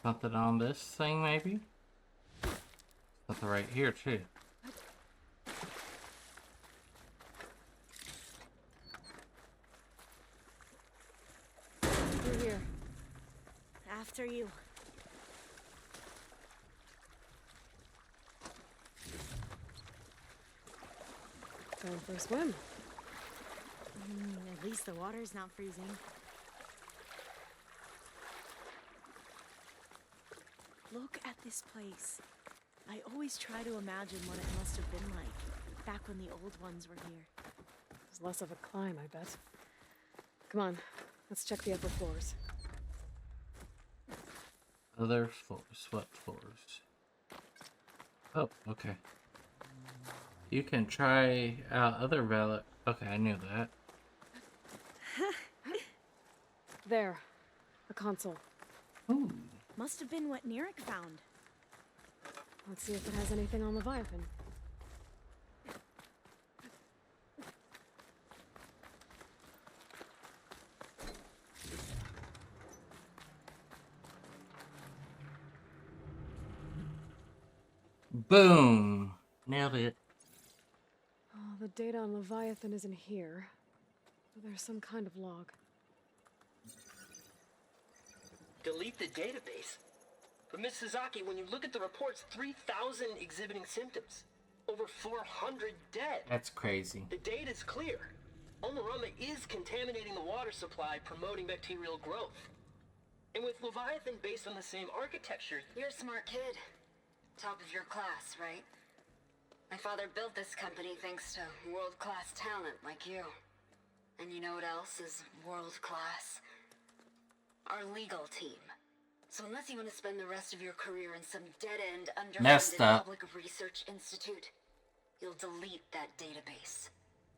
Something on this thing, maybe? Something right here, too. Through here. After you. Time for a swim. At least the water's not freezing. Look at this place. I always try to imagine what it must have been like back when the old ones were here. It's less of a climb, I bet. Come on, let's check the upper floors. Other floors. What floors? Oh, okay. You can try out other valet. Okay, I knew that. There. A console. Ooh. Must have been what Neric found. Let's see if it has anything on Leviathan. Boom! Nailed it. Oh, the data on Leviathan isn't here. But there's some kind of log. Delete the database? But Miss Sasaki, when you look at the reports, 3,000 exhibiting symptoms. Over 400 dead. That's crazy. The data's clear. Omarama is contaminating the water supply, promoting bacterial growth. And with Leviathan based on the same architecture... You're a smart kid. Top of your class, right? My father built this company thanks to world-class talent like you. And you know what else is world-class? Our legal team. So unless you want to spend the rest of your career in some dead-end, Messed underfunded up. public research institute, you'll delete that database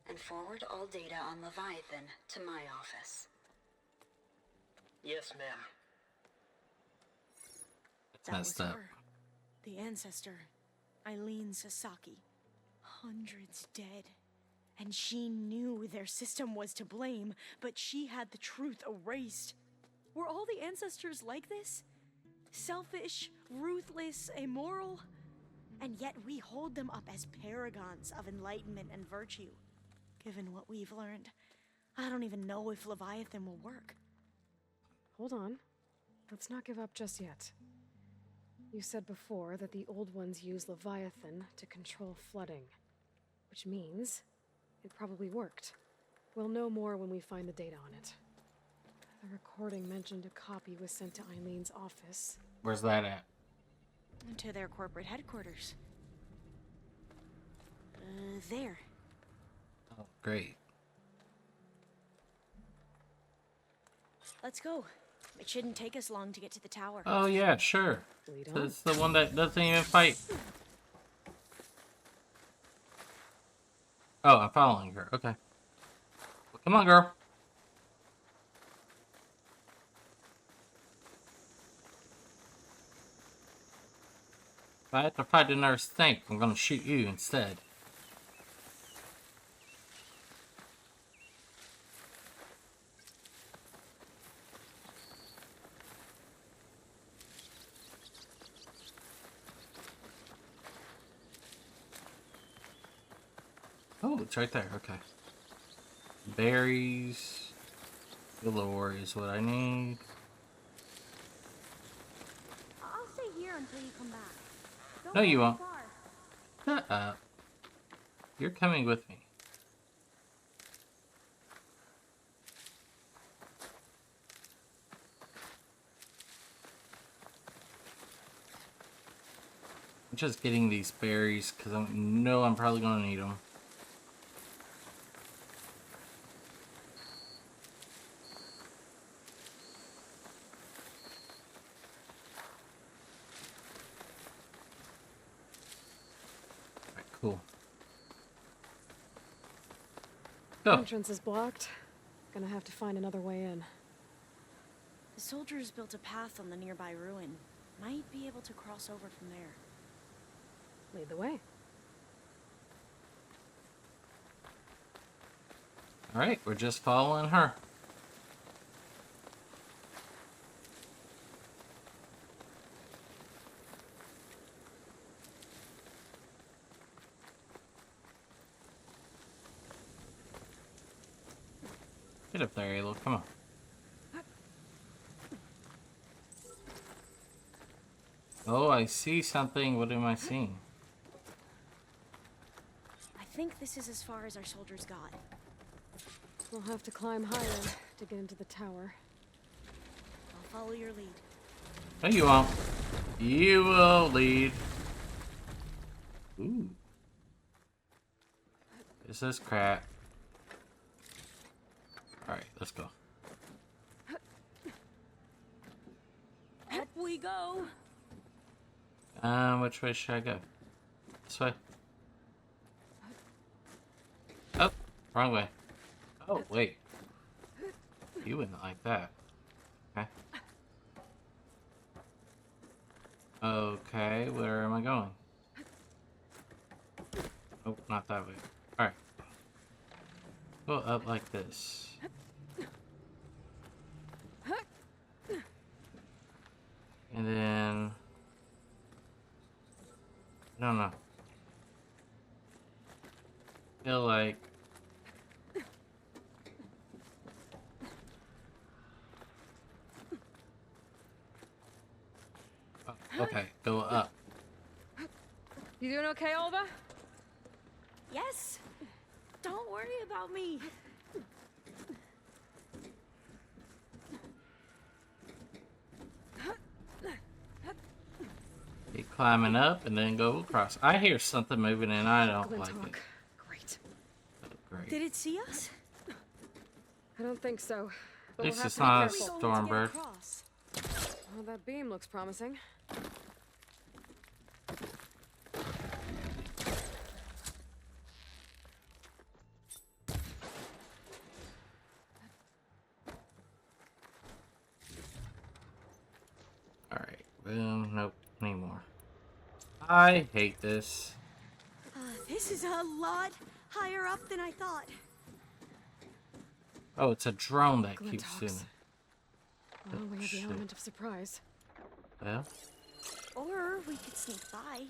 and forward all data on Leviathan to my office. Yes, ma'am. That's messed up. Her. The ancestor, Eileen Sasaki. Hundreds dead. And she knew their system was to blame, but she had the truth erased. Were all the ancestors like this? Selfish, ruthless, immoral? And yet we hold them up as paragons of enlightenment and virtue. Given what we've learned, I don't even know if Leviathan will work. Hold on. Let's not give up just yet. You said before that the old ones use Leviathan to control flooding. Which means it probably worked. We'll know more when we find the data on it. The recording mentioned a copy was sent to Eileen's office. Where's that at? To their corporate headquarters. There. Oh, great. Let's go. It shouldn't take us long to get to the tower. Oh, yeah, sure. Lead on. It's the one that doesn't even fight. Oh, I'm following her. Okay. Well, come on, girl. If I have to fight another snake, I'm gonna shoot you instead. Oh, it's right there. Okay. Berries galore is what I need. I'll stay here until you come back. Don't No, you go won't. far. Shut up. You're coming with me. I'm just getting these berries because I know I'm probably going to need them. Alright, cool. Go. Entrance is blocked. Gonna have to find another way in. The soldiers built a path on the nearby ruin. Might be able to cross over from there. Lead the way. Alright, we're just following her. Get up there, Aloy. Come on. Oh, I see something. What am I seeing? I think think this is as far as our soldiers got. We'll have to climb higher to get into the tower. I'll follow your lead. No, you won't. You will lead. Ooh. This is crap. Alright, let's go. Up we go. Which way should I go? This way? Oh, wrong way. Oh, wait. You wouldn't like that. Okay. Okay, where am I going? Oh, not that way. Alright. Go up like this. And then... I don't know. Feel like... Oh, okay, go up. You doing okay, Alva? Yes. Don't worry about me. Keep climbing up and then go across. I hear something moving and I don't like it. Great. Oh, great. Did it see us? I don't think so. At But least we'll it's have to not be a careful. stormbird. Oh, that beam looks promising. Alright, boom, nope, anymore. I hate this. This is a lot higher up than I thought. Oh, it's a drone that keeps Glintox. doing it. Well, we have the shit. element of surprise. Well, Or we could sneak by.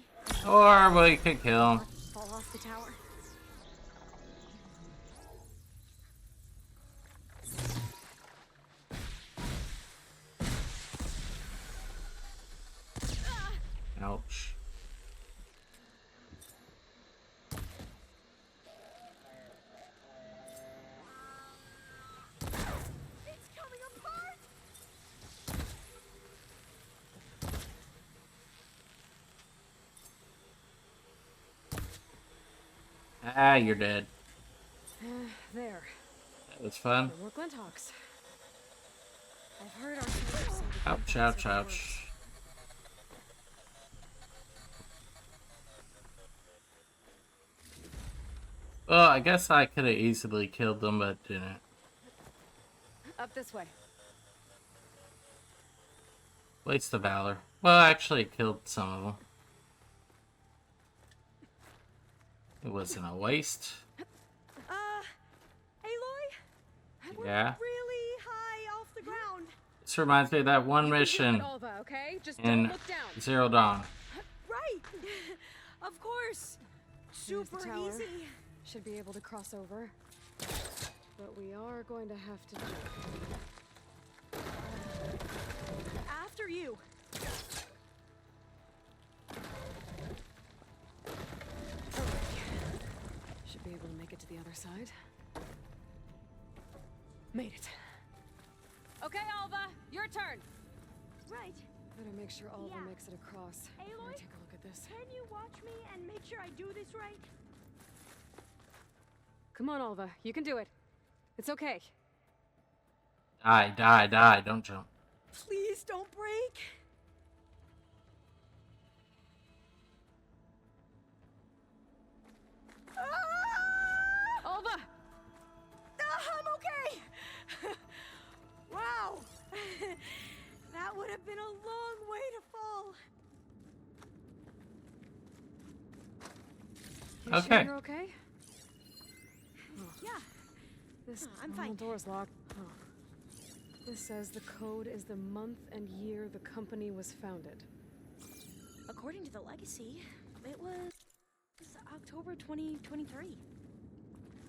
or we could kill him. Fall off the tower. Ouch. It's coming apart. Ah, you're dead. There. That was fun. No more Glintox. I've heard our soldiers say the Ouch, Glintox ouch, are the ouch. worst. Well, I guess I could have easily killed them, but didn't. Up this way. Waste of valor. Well, actually, it killed some of them. It wasn't a waste. Aloy? We're Yeah. really high off the ground. This reminds me of that one You can do mission it, Alva, okay? Just in don't look down. Zero Dawn. Right. Of course. Here's the Super tower. easy. Should be able to cross over. But we are going to have to jump. After you. Should be able to make it to the other side. Made it. Okay, Alva, your turn. Right. Better make sure Alva Yeah. makes it across. Aloy? Let me take a look at this. Can you watch me and make sure I do this right? Come on, Alva, you can do it. It's okay. Die, die, die. Don't jump. Please don't break. Alva! I'm okay. Wow. That would have been a long way to fall. You Okay. Sure you're okay? Yeah. This I'm tunnel fine. door's locked. Huh. This says the code is the month and year the company was founded. According to the legacy, it was October 2023.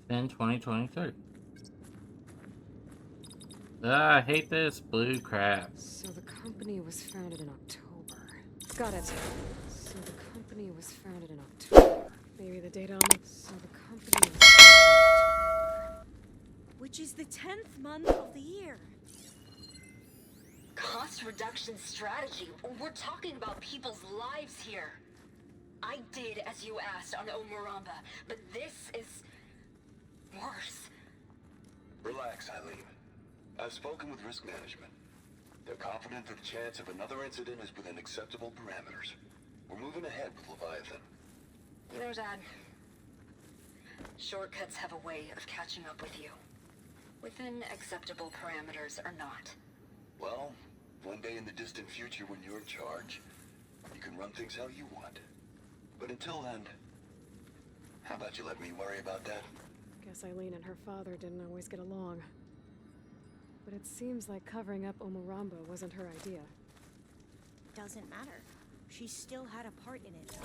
In 2023. I hate this blue crap. So the company was founded in October. Got it. So the company was founded in October. Maybe the data on the... So the company was started in October. Which is the 10th month of the year. Cost reduction strategy? We're talking about people's lives here. I did as you asked on Omuramba, but this is... worse. Relax, Eileen. I've spoken with risk management. They're confident that the chance of another incident is within acceptable parameters. We're moving ahead with Leviathan. Either Dad. Shortcuts have a way of catching up with you. Within acceptable parameters or not. Well, one day in the distant future when you're in charge, you can run things how you want. But until then, how about you let me worry about that? Guess Eileen and her father didn't always get along. But it seems like covering up Omuramba wasn't her idea. Doesn't matter. She still had a part in it.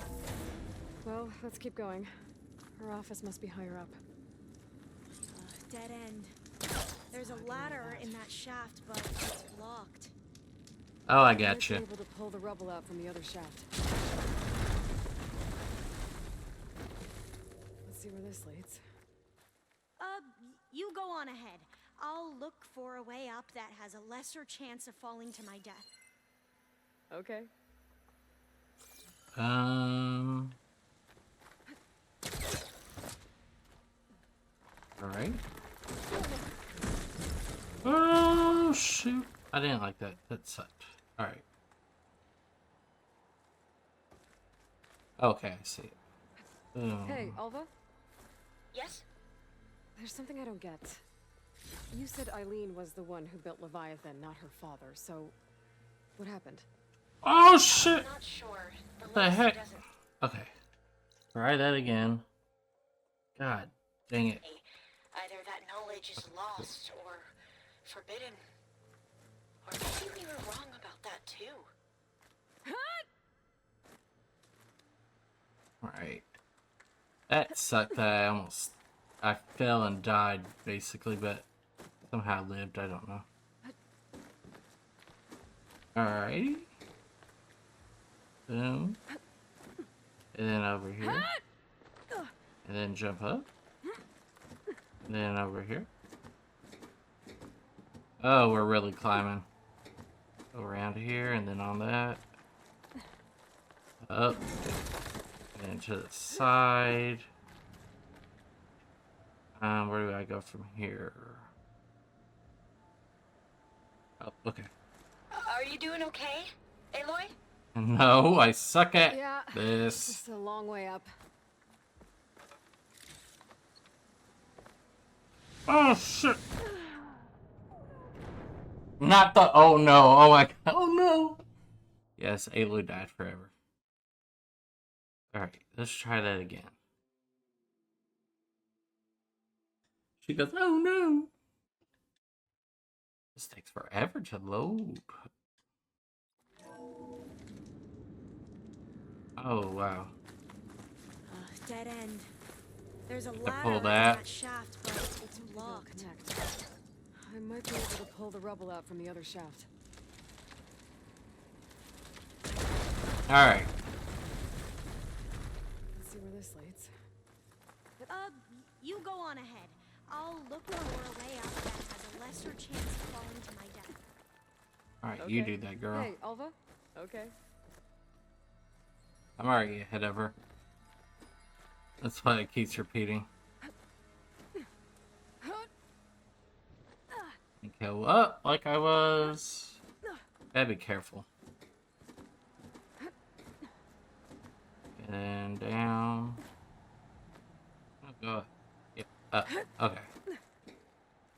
Well, let's keep going. Her office must be higher up. Dead end. There's a ladder in that shaft, but it's blocked. Oh, I Might gotcha. be able to pull the rubble out from the other shaft. Let's see where this leads. You go on ahead. I'll look for a way up that has a lesser chance of falling to my death. Okay. Alright. Oh, shoot. I didn't like that. That sucked. Alright. Okay, I see it. Hey, Alva? Yes? There's something I don't get. You said Eileen was the one who built Leviathan, not her father, so... what happened? Oh, shit! I'm not sure. What the heck? Okay. Try that again. God dang it. Either that knowledge is lost or forbidden. Or maybe we were wrong about that too. Alright. That sucked that I fell and died, basically, but somehow lived, I don't know. Alrighty. Boom. And then over here. And then jump up. And then over here. Oh, we're really climbing. Go around here, and then on that. Up. And to the side. Where do I go from here? Oh, okay. Are you doing okay, Aloy? No, I suck at It's this. a long way up. Oh, shit. Not the, oh no, oh my god, oh no. Yes, Aloy died forever. Alright, let's try that again. She goes, oh no. This takes forever to load. Oh, wow. Dead end. There's a pull ladder in that. that shaft, but it's blocked. Connect. I might be able to pull the rubble out from the other shaft. Alright. Let's see where this leads. You go on ahead. I'll look for a way up that has a lesser chance of falling to my death. Alright, you do that, girl. Hey, Alva? Okay. I'm already ahead of her. That's why it keeps repeating. And go up like I was. Gotta be careful. And then down. Oh, go up. Yep, up. Okay.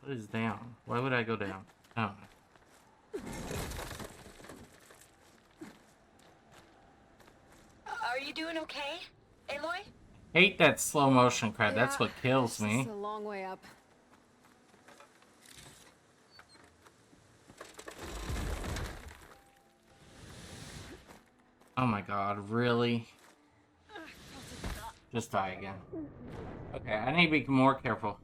What is down? Why would I go down? I don't know. Are you doing okay, Aloy? Hate that slow motion crap. That's what kills me. It's a long way up. Oh my god, really? Just die again. Okay, I need to be more careful.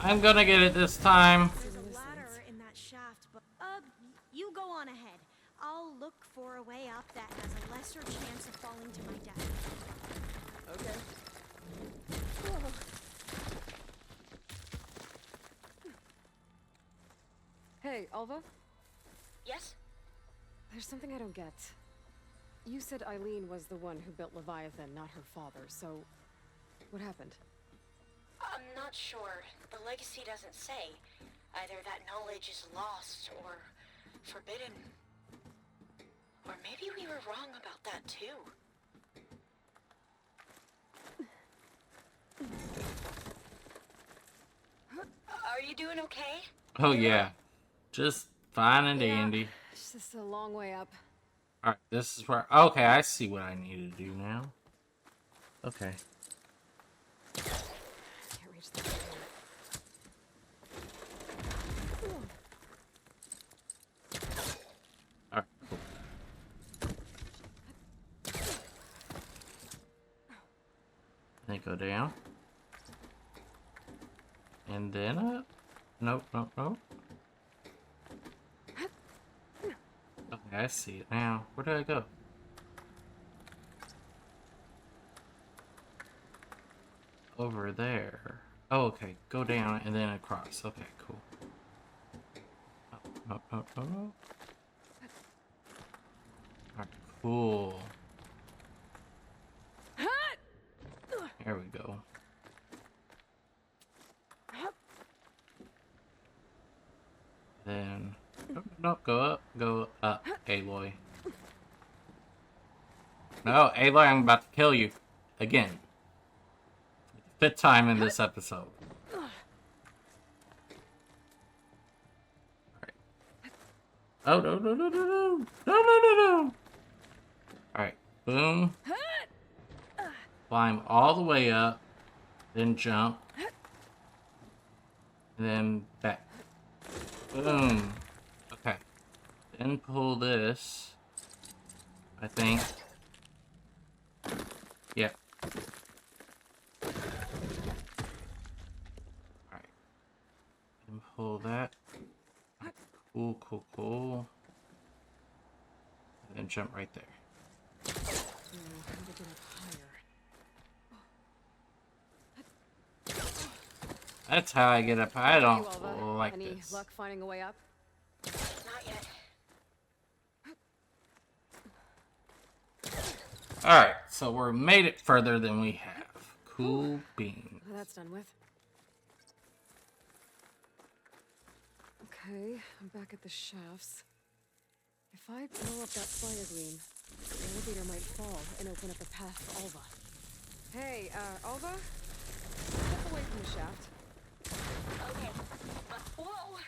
I'm gonna get it this time. There's a ladder in that shaft, but you go on ahead. I'll look for a way up that has a lesser chance of falling to my death. Okay. Hey, Alva? Yes? There's something I don't get. You said Eileen was the one who built Leviathan, not her father, so what happened? I'm not sure. The legacy doesn't say. Either that knowledge is lost or forbidden. Or maybe we were wrong about that too. Are you doing okay? Oh yeah, just fine and dandy. It's just a long way up. Alright, this is where... Okay, I see what I need to do now. Okay. Can't reach the door. Alright, cool. Then go down. And then up. Nope, nope, nope. Okay, I see it now. Where do I go? Over there. Oh, okay. Go down and then across. Okay, cool. Oh, oh, oh, oh. Alright, cool. There we go. Then... No, go up. Go up, Aloy. No, Aloy, I'm about to kill you. Again. Fifth time in this episode. Alright. Oh, no, no, no, no, no. No, no, no, no. Alright. Boom. Climb all the way up. Then jump. And then back. Boom. Okay. Then pull this. I think. Yep. Alright. Then pull that. Cool, cool, cool. And then jump right there. How to get up higher. That's how I get up. I don't Hey, Alva. like Any this. luck finding a way up? Not yet. Alright, so we're made it further than we have. Cool beans. Well, that's done with. Okay, I'm back at the shafts. If I blow up that fire gleam, the elevator might fall and open up a path for Alva. Hey, Alva? Step away from the shaft. Okay. Whoa!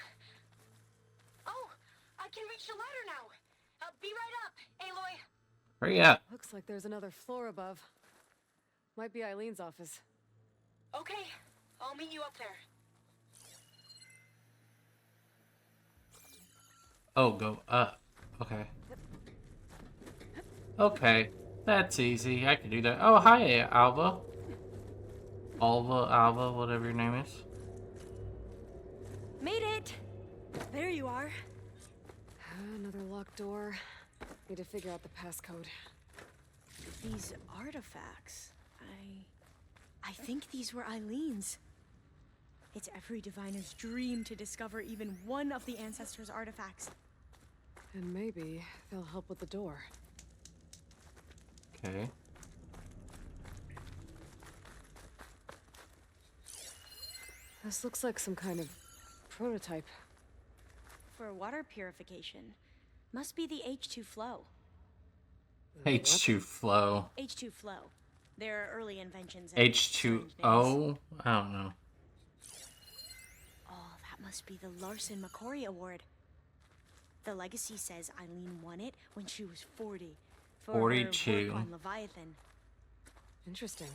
Oh, I can reach the ladder now. Be right up, Aloy. Hurry up. Looks like there's another floor above. Might be Eileen's office. Okay, I'll meet you up there. Oh, go up. Okay. Okay. That's easy. I can do that. Oh, hi, Alva. Alva, whatever your name is. Made it! There you are. Another locked door. Need to figure out the passcode. These artifacts, I think these were Eileen's. It's every diviner's dream to discover even one of the ancestors' artifacts. And maybe they'll help with the door. Okay. This looks like some kind of prototype. For water purification. Must be the H2 flow. H2 flow. H2 flow. Their early inventions. and strange names. H2O? I don't know. Oh, that must be the Larson McCory Award. The legacy says Eileen won it when she was 40. For her 42. work on Leviathan. Interesting.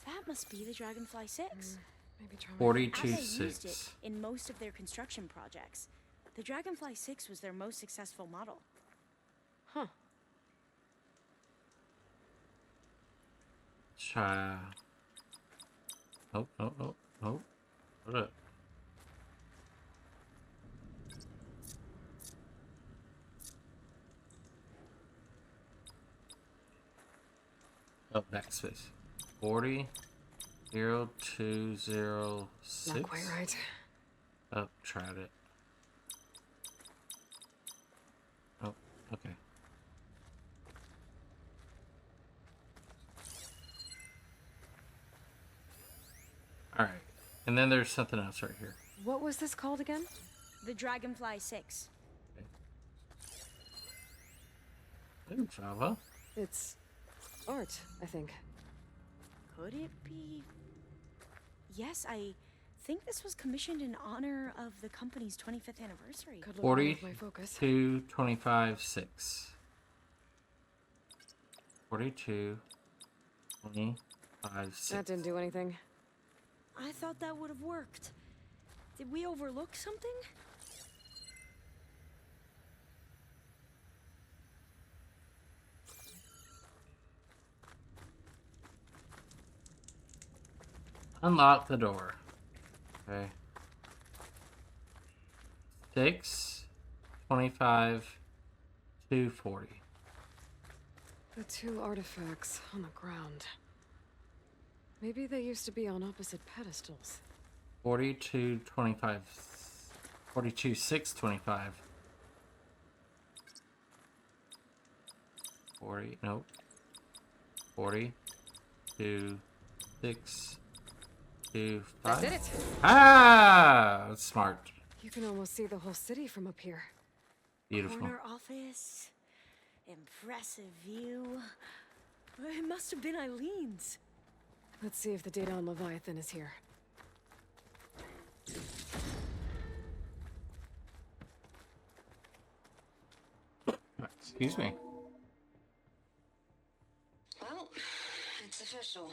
That must be the Dragonfly 6. Maybe try my 42 And they used it 6. in most of their construction projects. The Dragonfly 6 was their most successful model. Huh. Try. Oh, oh, oh, oh. What up? Oh, backspace. 40 0206. Not quite right. Oh, tried it. Oh, okay. Alright. And then there's something else right here. What was this called again? The Dragonfly 6. Ooh, Java. It's art, I think. Could it be? Yes, I think this was commissioned in honor of the company's 25th anniversary. Could look wrong with my focus. 42 25 6. 42 25 6. That didn't do anything. I thought that would have worked. Did we overlook something? Unlock the door. Okay. 6 25 240. The two artifacts on the ground. Maybe they used to be on opposite pedestals. 42 25 42 6 25. 40 nope. 42 6 2 5. That did it. Ah, that's smart. You can almost see the whole city from up here. Beautiful. Corner office. Impressive view. It must have been Eileen's. Let's see if the data on Leviathan is here. Excuse me. Well, it's official.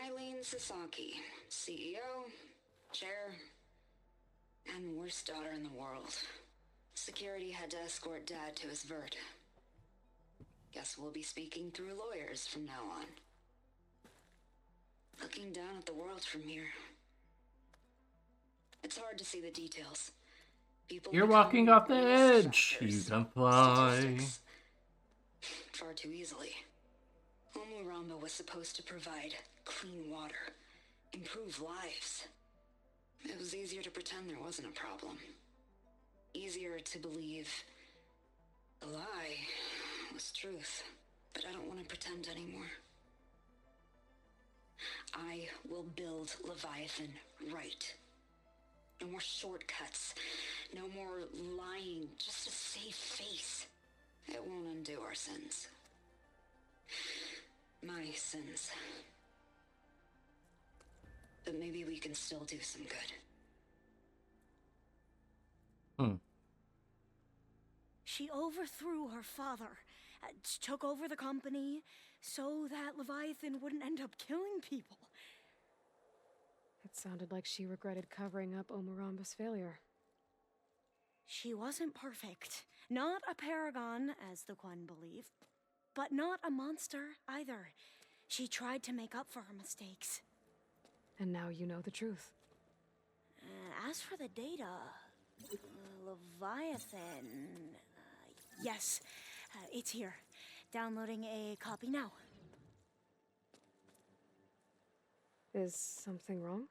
Eileen Sasaki, CEO, chair, and worst daughter in the world. Security had to escort Dad to his vert. Guess we'll be speaking through lawyers from now on. Looking down at the world from here. It's hard to see the details. People You're become walking off the risk edge. You trackers, can fly. statistics. Far too easily. Omuramba was supposed to provide clean water, improve lives. It was easier to pretend there wasn't a problem. Easier to believe the lie was truth. But I don't want to pretend anymore. I will build Leviathan right. No more shortcuts. No more lying just to save face. It won't undo our sins. My sins. But maybe we can still do some good. She overthrew her father, took over the company, so that Leviathan wouldn't end up killing people. It sounded like she regretted covering up Omuramba's failure. She wasn't perfect. Not a paragon, as the Quan believe, but not a monster either. She tried to make up for her mistakes. And now you know the truth. As for the data, Leviathan... yes, it's here. Downloading a copy now. Is something wrong?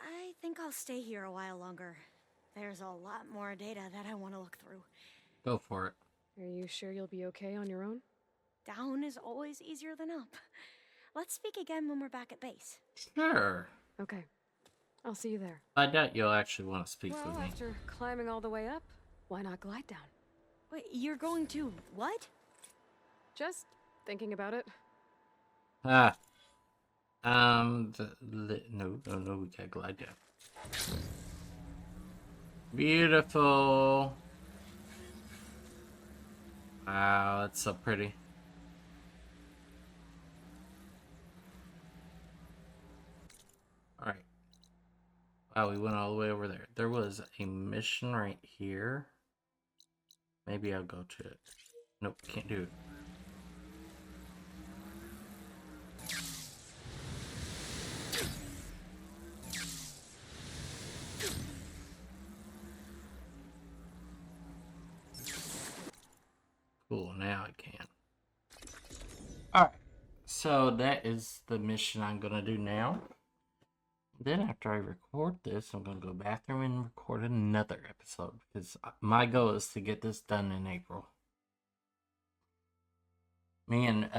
I think I'll stay here a while longer. There's a lot more data that I want to look through. Go for it. Are you sure you'll be okay on your own? Down is always easier than up. Let's speak again when we're back at base. Sure. Okay. I'll see you there. I doubt you'll actually want to speak Well, with me. after climbing all the way up, why not glide down? Wait, you're going to what? Just thinking about it. Ah. No, we can't glide down. Beautiful. Wow, that's so pretty. Alright. Wow, we went all the way over there. There was a mission right here. Maybe I'll go to it. Nope, can't do it. Cool, now I can. Alright, so that is the mission I'm gonna do now. Then after I record this, I'm gonna go bathroom and record another episode because my goal is to get this done in April. Me and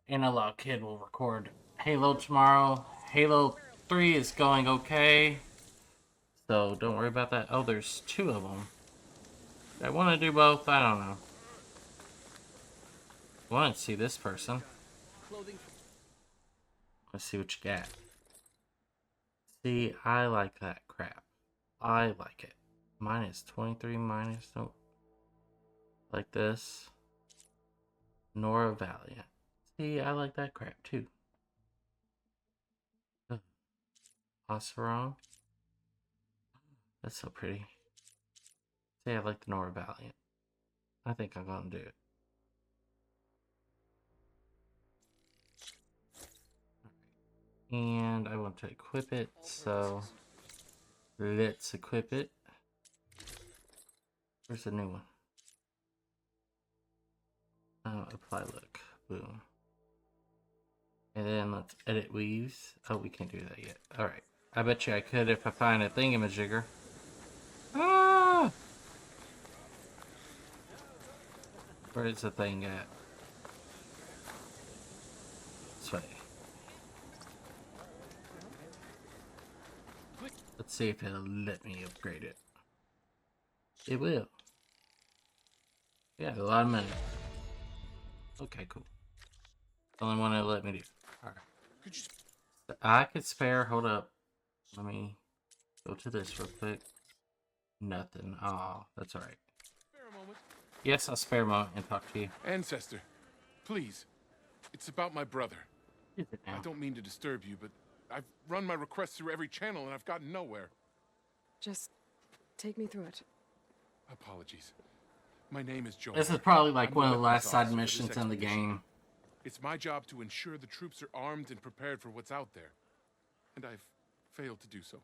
Analog Kid will record Halo tomorrow. Halo 3 is going okay, so don't worry about that. Oh, there's 2 of them. I want to do both. I don't know. I want to see this person. Let's see what you got. See, I like that crap. I like it. Minus 23, minus, nope. Like this. Nora Valiant. See, I like that crap too. Oseron. That's so pretty. See, I like the Nora Valiant. I think I'm gonna do it. And I want to equip it, so let's equip it. Where's the new one? Apply look. Boom. And then let's edit weaves. Oh, we can't do that yet. Alright. I bet you I could if I find a thingamajigger. Ah! Where is the thing at? This way. Let's see if it'll let me upgrade it. It will. Yeah, a lot of money. Okay, cool. Only one it'll let me do. Alright. I could spare, hold up. Let me go to this real quick. Nothing. Oh, that's alright. Yes, I'll spare a moment and talk to you. Ancestor, please. It's about my brother. Is it now? I don't mean to disturb you, but I've run my requests through every channel and I've gotten nowhere. Just take me through it. Apologies. My name is Joel. This is probably like I'm one of the weapons last side officer for missions this in the expedition. game. It's my job to ensure the troops are armed and prepared for what's out there. And I've failed to do so.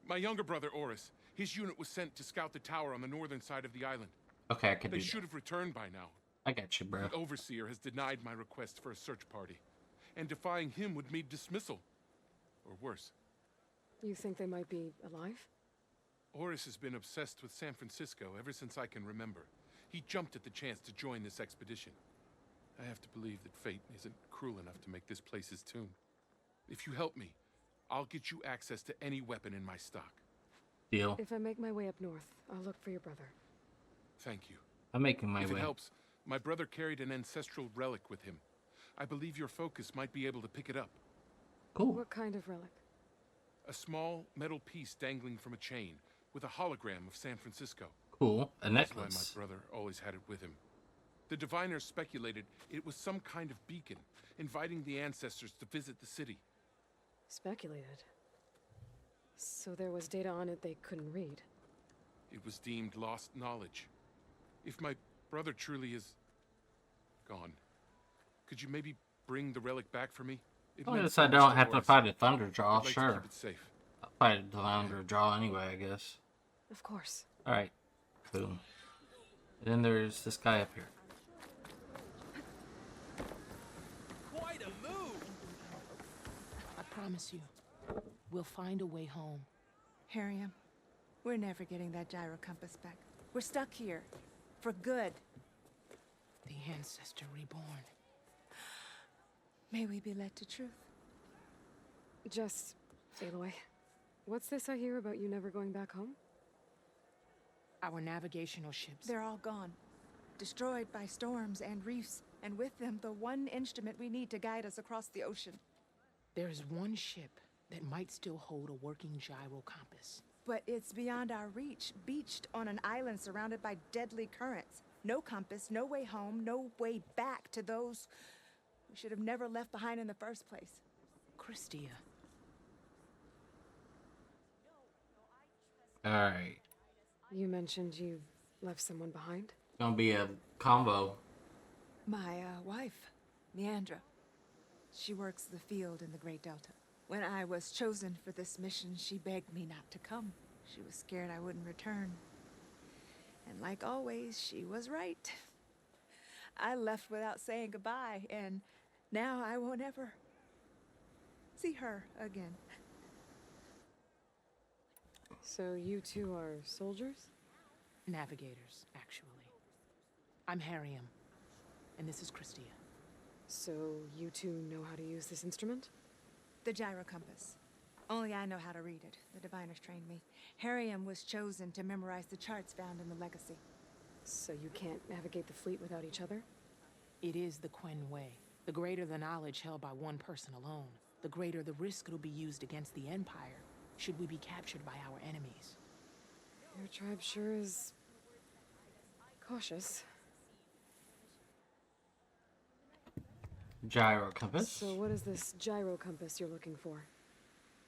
My younger brother, Oris, his unit was sent to scout the tower on the northern side of the island. Okay, I can do They that. should have returned by now. I got you, bro. The Overseer has denied my request for a search party. And defying him would mean dismissal. Or worse. You think they might be alive? Oris has been obsessed with San Francisco ever since I can remember. He jumped at the chance to join this expedition. I have to believe that fate isn't cruel enough to make this place his tomb. If you help me, I'll get you access to any weapon in my stock. Deal. If I make my way up north, I'll look for your brother. Thank you. I'm making my If way. it helps, my brother carried an ancestral relic with him. I believe your focus might be able to pick it up. Cool. What kind of relic? A small metal piece dangling from a chain with a hologram of San Francisco. Cool. A That's why necklace. my brother always had it with him. The diviners speculated it was some kind of beacon, inviting the ancestors to visit the city. Speculated. So there was data on it they couldn't read. It was deemed lost knowledge. If my brother truly is gone, could you maybe bring the relic back for me? It Well, meant yes, so I much don't to have to Oris. fight a Thunderjaw, I'd like to sure. keep it safe. I'll fight a Thunderjaw anyway, I guess. Of course. Alright. Cool. And then there's this guy up here. Quite a move! I promise you, we'll find a way home. Harriam, we're never getting that gyro compass back. We're stuck here. For good. The ancestor reborn. May we be led to truth. Just, Aloy, what's this I hear about you never going back home? Our navigational ships. They're all gone. Destroyed by storms and reefs, and with them the one instrument we need to guide us across the ocean. There is one ship that might still hold a working gyro compass. But it's beyond our reach, beached on an island surrounded by deadly currents. No compass, no way home, no way back to those we should have never left behind in the first place. Christia. Alright. You mentioned you left someone behind? Gonna be a combo. My wife, Leandra. She works the field in the Great Delta. When I was chosen for this mission, she begged me not to come. She was scared I wouldn't return. And like always, she was right. I left without saying goodbye, and now I won't ever see her again. So you two are soldiers? Navigators, actually. I'm Harriam, and this is Christia. So you two know how to use this instrument? The gyro compass. Only I know how to read it. The diviners trained me. Harriam was chosen to memorize the charts found in the legacy. So you can't navigate the fleet without each other? It is the Quen way. The greater the knowledge held by one person alone, the greater the risk it'll be used against the Empire, should we be captured by our enemies. Your tribe sure is cautious. Gyro compass. So what is this gyro compass you're looking for?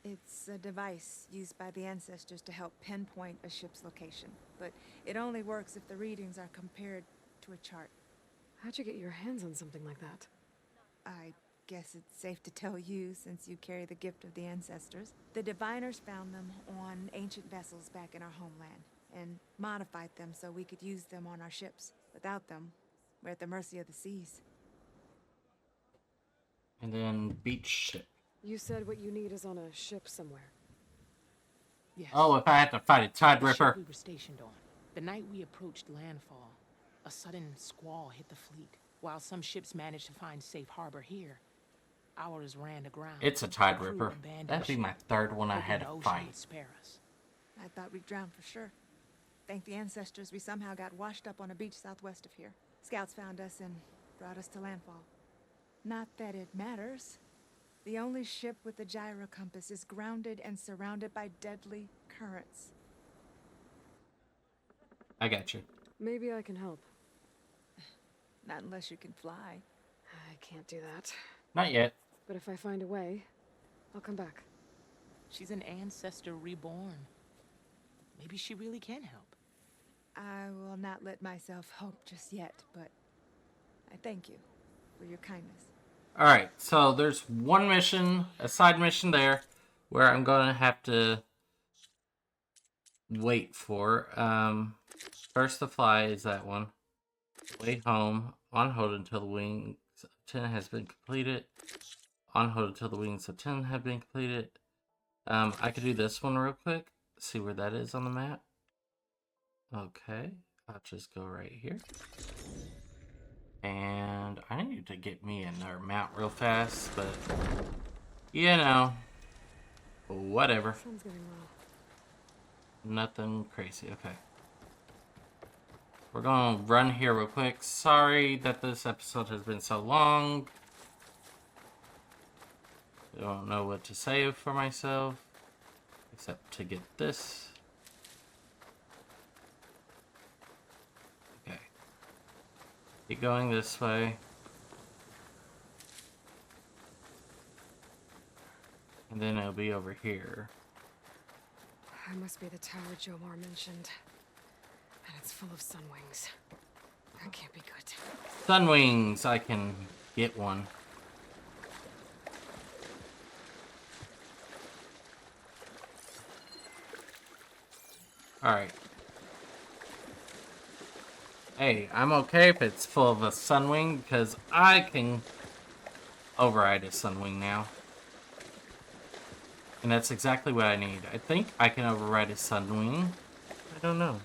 It's a device used by the ancestors to help pinpoint a ship's location, but it only works if the readings are compared to a chart. How'd you get your hands on something like that? I guess it's safe to tell you, since you carry the gift of the ancestors. The diviners found them on ancient vessels back in our homeland, and modified them so we could use them on our ships. Without them, we're at the mercy of the seas. And then beach ship. You said what you need is on a ship somewhere. Yes. Oh, if I had to fight a Tide The ship Ripper. we were stationed on. The night we approached landfall, a sudden squall hit the fleet. While some ships managed to find safe harbor here, ours ran aground. It's a Tide The crew Ripper. abandoned That'd be ship, my third one I hoping had the to ocean fight. would spare us. I thought we'd drown for sure. Thank the ancestors we somehow got washed up on a beach southwest of here. Scouts found us and brought us to landfall. Not that it matters. The only ship with the gyro compass is grounded and surrounded by deadly currents. I got you. Maybe I can help. Not unless you can fly. I can't do that. Not yet. But if I find a way, I'll come back. She's an ancestor reborn. Maybe she really can help. I will not let myself hope just yet, but I thank you for your kindness. Alright, so there's one mission, a side mission there, where I'm going to have to wait for. First to fly is that one. Way home. On hold until the wings of 10 has been completed. On hold until the wings of 10 have been completed. I could do this one real quick. See where that is on the map. Okay, I'll just go right here. And I need to get me another mount real fast, but you know, whatever. Sounds going well. Nothing crazy. Okay. We're gonna run here real quick. Sorry that this episode has been so long. I don't know what to say for myself, except to get this. Okay. Keep going this way. And then it'll be over here. That must be the tower Jomar mentioned. And it's full of sun wings. That can't be good. Sun wings, I can get one. Alright. Hey, I'm okay if it's full of a sunwing, because I can override a sunwing now. And that's exactly what I need. I think I can override a sunwing. I don't know.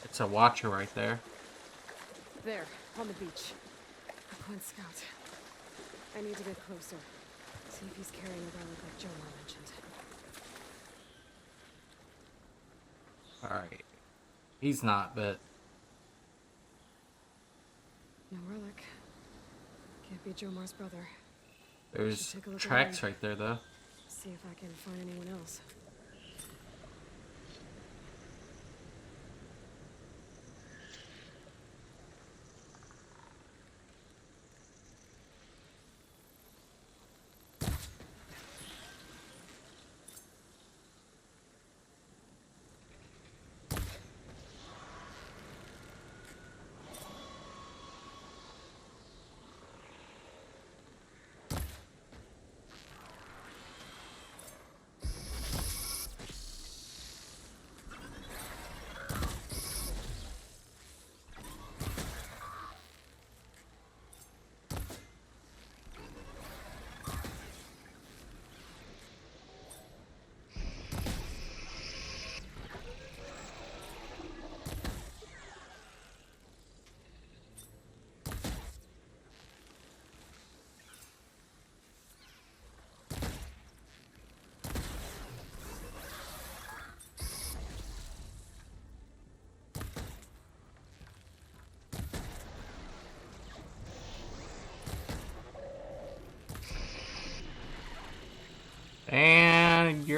It's a watcher right there. There, on the beach. A Quinn scout. I need to get closer. See if he's carrying a relic like Jomar mentioned. Alright. He's not, but... No relic. Can't be Jomar's brother. There's Take a look tracks around. right there, though. See if I can find anyone else.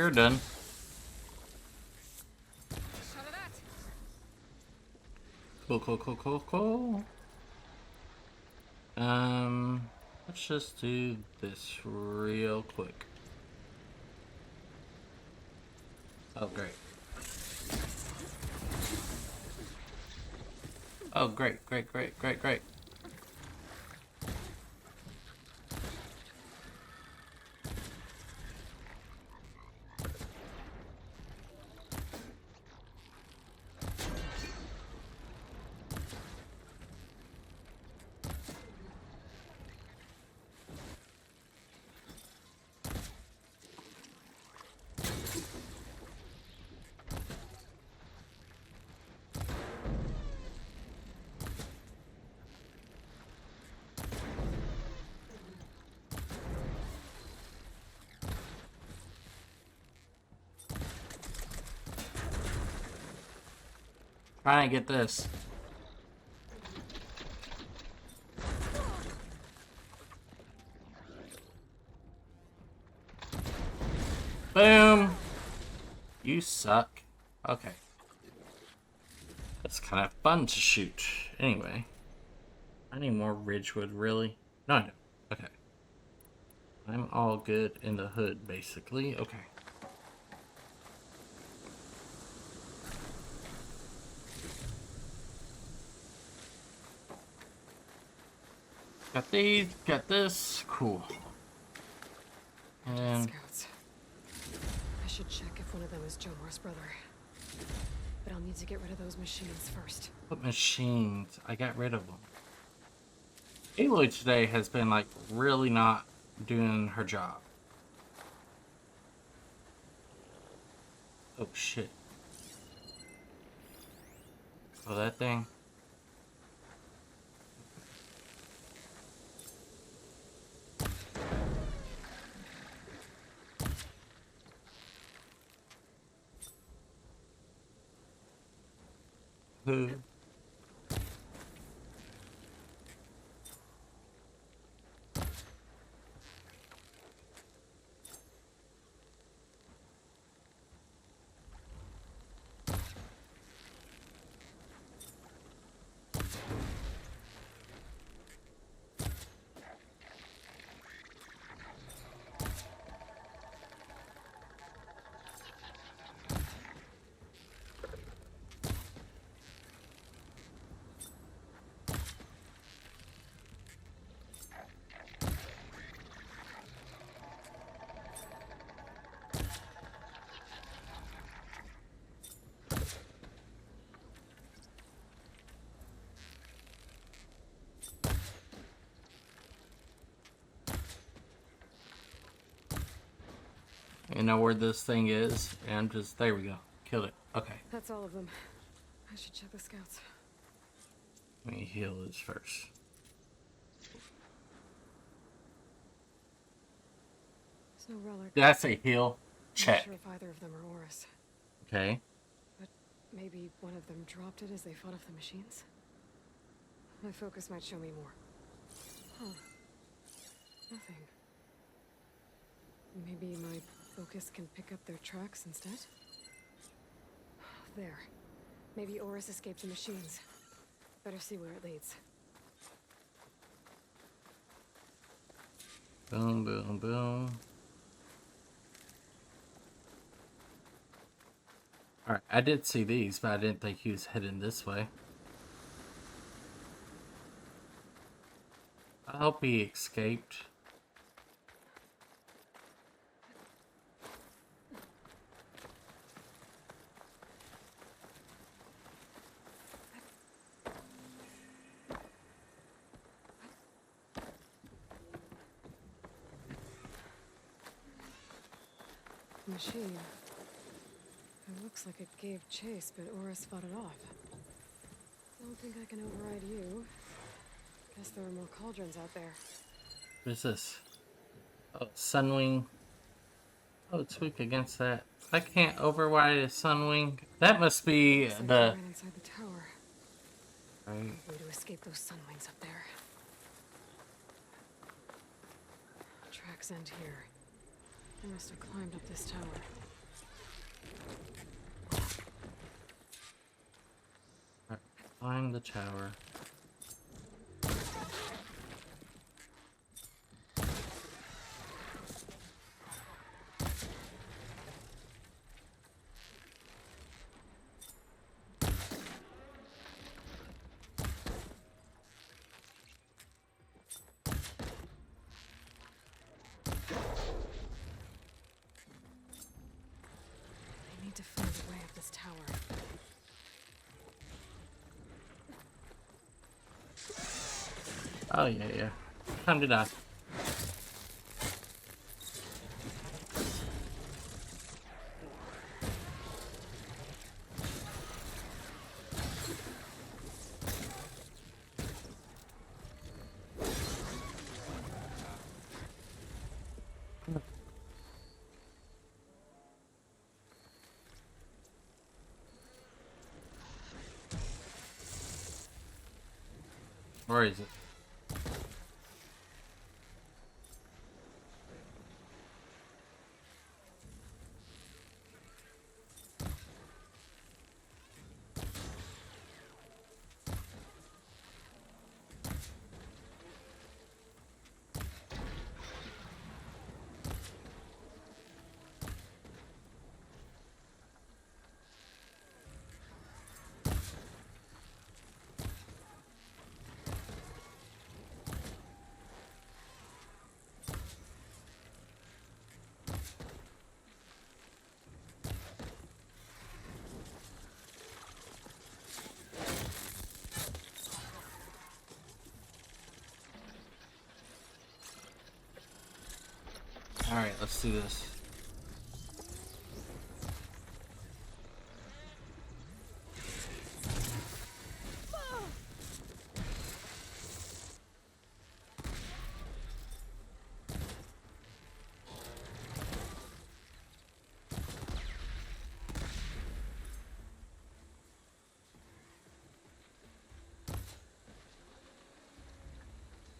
you're done. Cool. Let's just do this real quick. Oh, great. Oh, great. Trying to get this. Boom! You suck. Okay. That's kind of fun to shoot. Anyway. I need more Ridgewood, really? No, I don't. Okay. I'm all good in the hood, basically. Okay. Got these, got this. Cool. And Scouts. I should check if one of them is Jomar's brother. But I'll need to get rid of those machines first. what machines? I got rid of them. Aloy today has been like really not doing her job. Oh shit. Oh, that thing. Who? You know where this thing is, and just there we go. Killed it. Okay. That's all of them. I should check the scouts. Let me heal this first. There's no relic. Did I say heal? Check. I'm not sure if either of them are Oris. Okay. But maybe one of them dropped it as they fought off the machines? My focus might show me more. Huh. Nothing. Maybe my focus can pick up their tracks instead? There. Maybe Oris escaped the machines. Better see where it leads. Boom, boom, boom. Alright, I did see these, but I didn't think he was heading this way. I hope he escaped. Machine. It looks like it gave chase, but Oris fought it off. Don't think I can override you. Guess there are more cauldrons out there. What is this? Oh, Sunwing. Oh, it's weak against that. I can't override a Sunwing. That must be Looks like the... right inside the tower. Right. Way to escape those Sunwings up there. Tracks end here. I must have climbed up this tower. Climb the tower. I need to find a way up this tower. Oh, yeah, yeah. Time to die. Where is it? Alright, let's do this.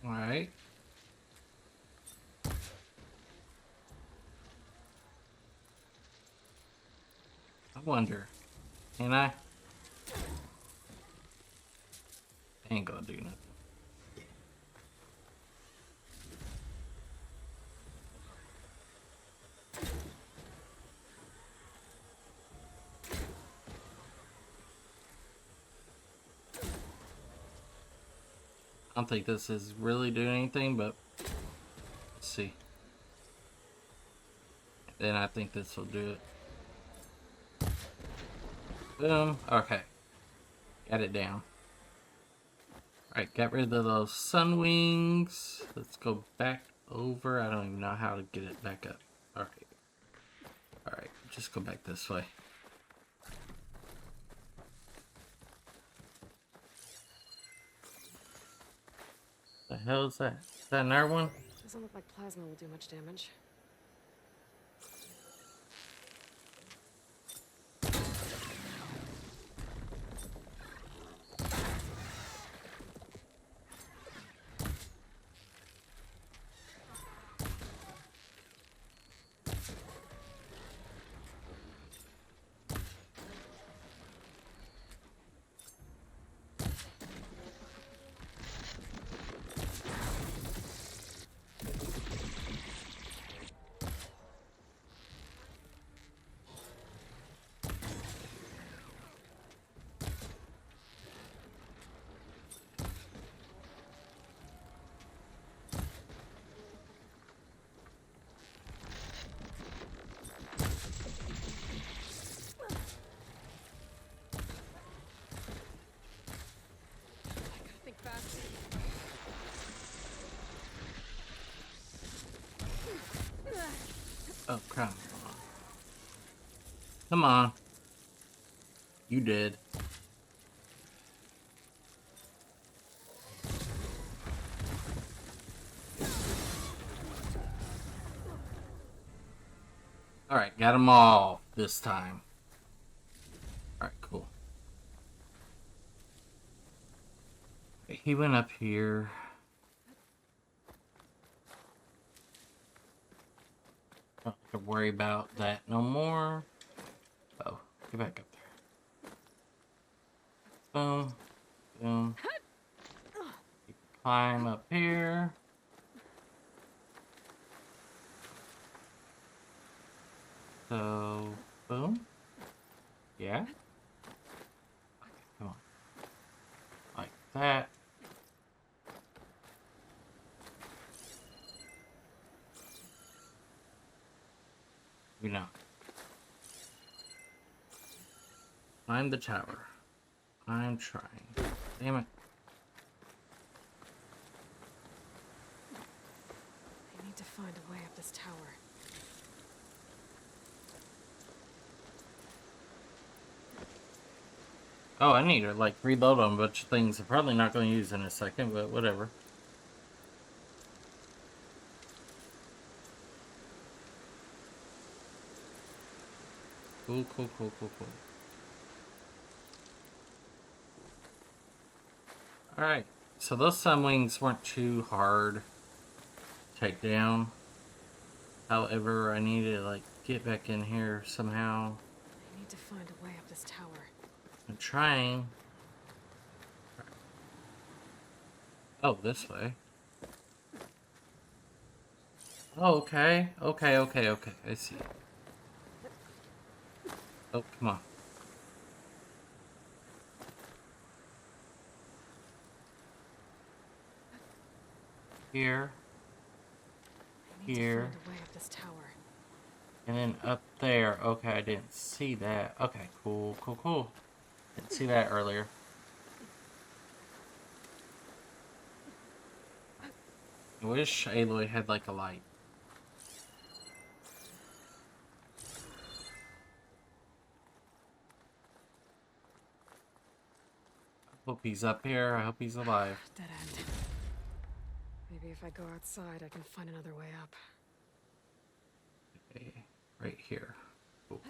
Alright. I wonder, can I? Ain't gonna do nothing. I don't think this is really doing anything, but let's see. Then I think this will do it. Boom. Okay. Got it down. Alright, got rid of those sun wings. Let's go back over. I don't even know how to get it back up. Alright. Alright, just go back this way. The hell is that? Is that another one? Doesn't look like plasma will do much damage. Oh, come on. Come on. You did. Alright, got them all this time. Alright, cool. He went up here. Don't have to worry about that no more. Oh, get back up there. Boom. Boom. Climb up here. So, boom. Yeah. Come on. Like that. Maybe not. Climb the tower. I'm trying. Damn it. I need to find a way up this tower. Oh, I need to, like, reload on a bunch of things I'm probably not going to use in a second, but whatever. Cool, cool, cool, cool, cool. Alright, so those sunwings weren't too hard to take down. However, I need to, like, get back in here somehow. I need to find a way up this tower. I'm trying. Oh, this way. Oh, okay. Okay, okay, okay. I see. Oh, come on. Here. Here. Find a way up this tower. And then up there. Okay, I didn't see that. Okay, cool, cool, cool. Didn't see that earlier. I wish Aloy had like a light. I hope he's up here. I hope he's alive. Dead end. Maybe if I go outside, I can find another way up. Okay, right here. Cool.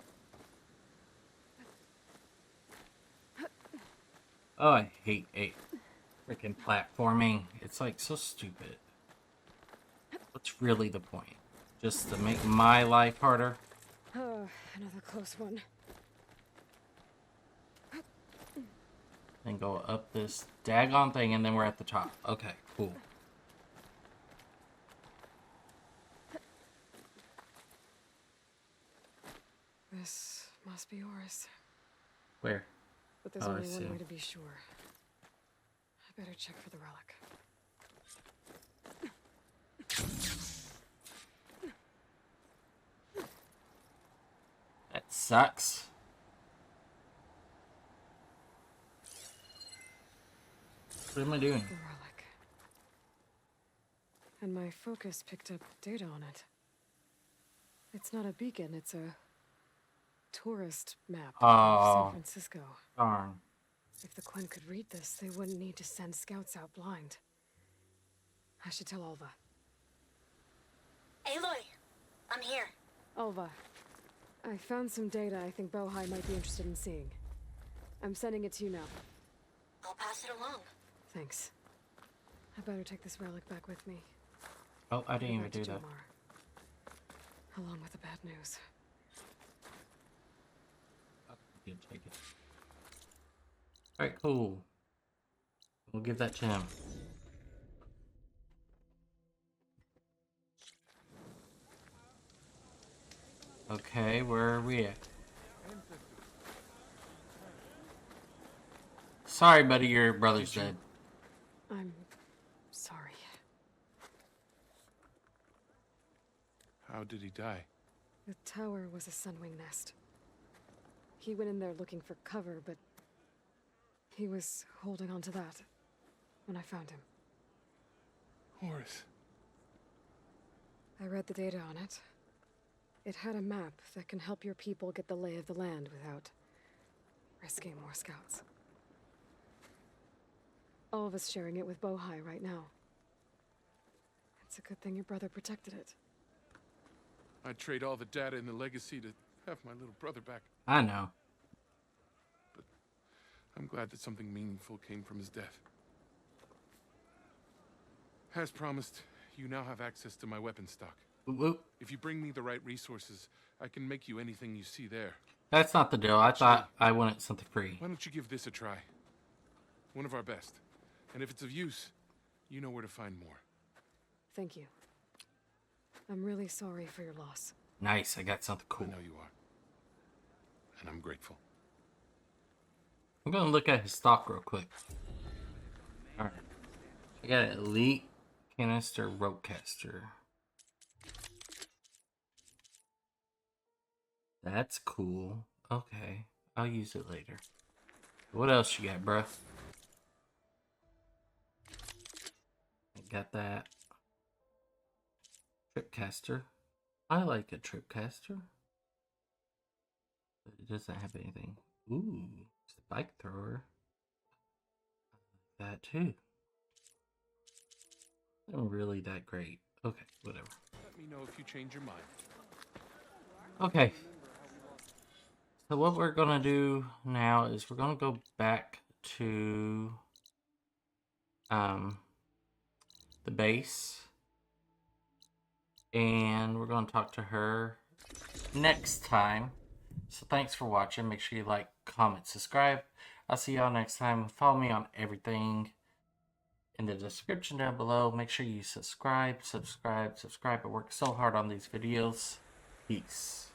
Oh, I hate freaking platforming. It's like so stupid. What's really the point? Just to make my life harder? Oh, another close one. Then go up this daggone thing and then we're at the top. Okay, cool. This must be Horus. Where? But there's Oh, I only see. one way to be sure. I better check for the relic. That sucks. What am I doing? The relic. And my focus picked up data on it. It's not a beacon, it's a tourist map of San Francisco. Darn. If the Quen could read this, they wouldn't need to send scouts out blind. I should tell Alva. Aloy, I'm here. Alva, I found some data I think Bohai might be interested in seeing. I'm sending it to you now. I'll pass it along. Thanks. I better take this relic back with me. Oh, I didn't even Back to do that. Jomar, along with the bad news. You can take it. Alright, cool. We'll give that to him. Okay, where are we at? Sorry, buddy, your brother's dead. I'm sorry. How did he die? The tower was a sunwing nest. He went in there looking for cover, but he was holding on to that when I found him. Horus. I read the data on it. It had a map that can help your people get the lay of the land without risking more scouts. All of us sharing it with Bohai right now. It's a good thing your brother protected it. I'd trade all the data in the legacy to have my little brother back. I know. But I'm glad that something meaningful came from his death. As promised, you now have access to my weapon stock. Whoop. If you bring me the right resources, I can make you anything you see there. That's not the deal. I thought I wanted something free. Why don't you give this a try? One of our best. And if it's of use, you know where to find more. Thank you. I'm really sorry for your loss. Nice, I got something cool. I know you are. And I'm grateful. I'm gonna look at his stock real quick. Alright. I got an elite canister ropecaster. That's cool. Okay. I'll use it later. What else you got, bruh? I got that. Tripcaster. I like a tripcaster. But it doesn't have anything. Ooh. Spike thrower. I like that too. Not really that great. Okay, whatever. Let me know if you change your mind. Okay. So what we're gonna do now is we're gonna go back to the base, and we're gonna talk to her next time. So thanks for watching. Make sure you like, comment, subscribe. I'll see y'all next time. Follow me on everything in the description down below. Make sure you subscribe. I work so hard on these videos. Peace.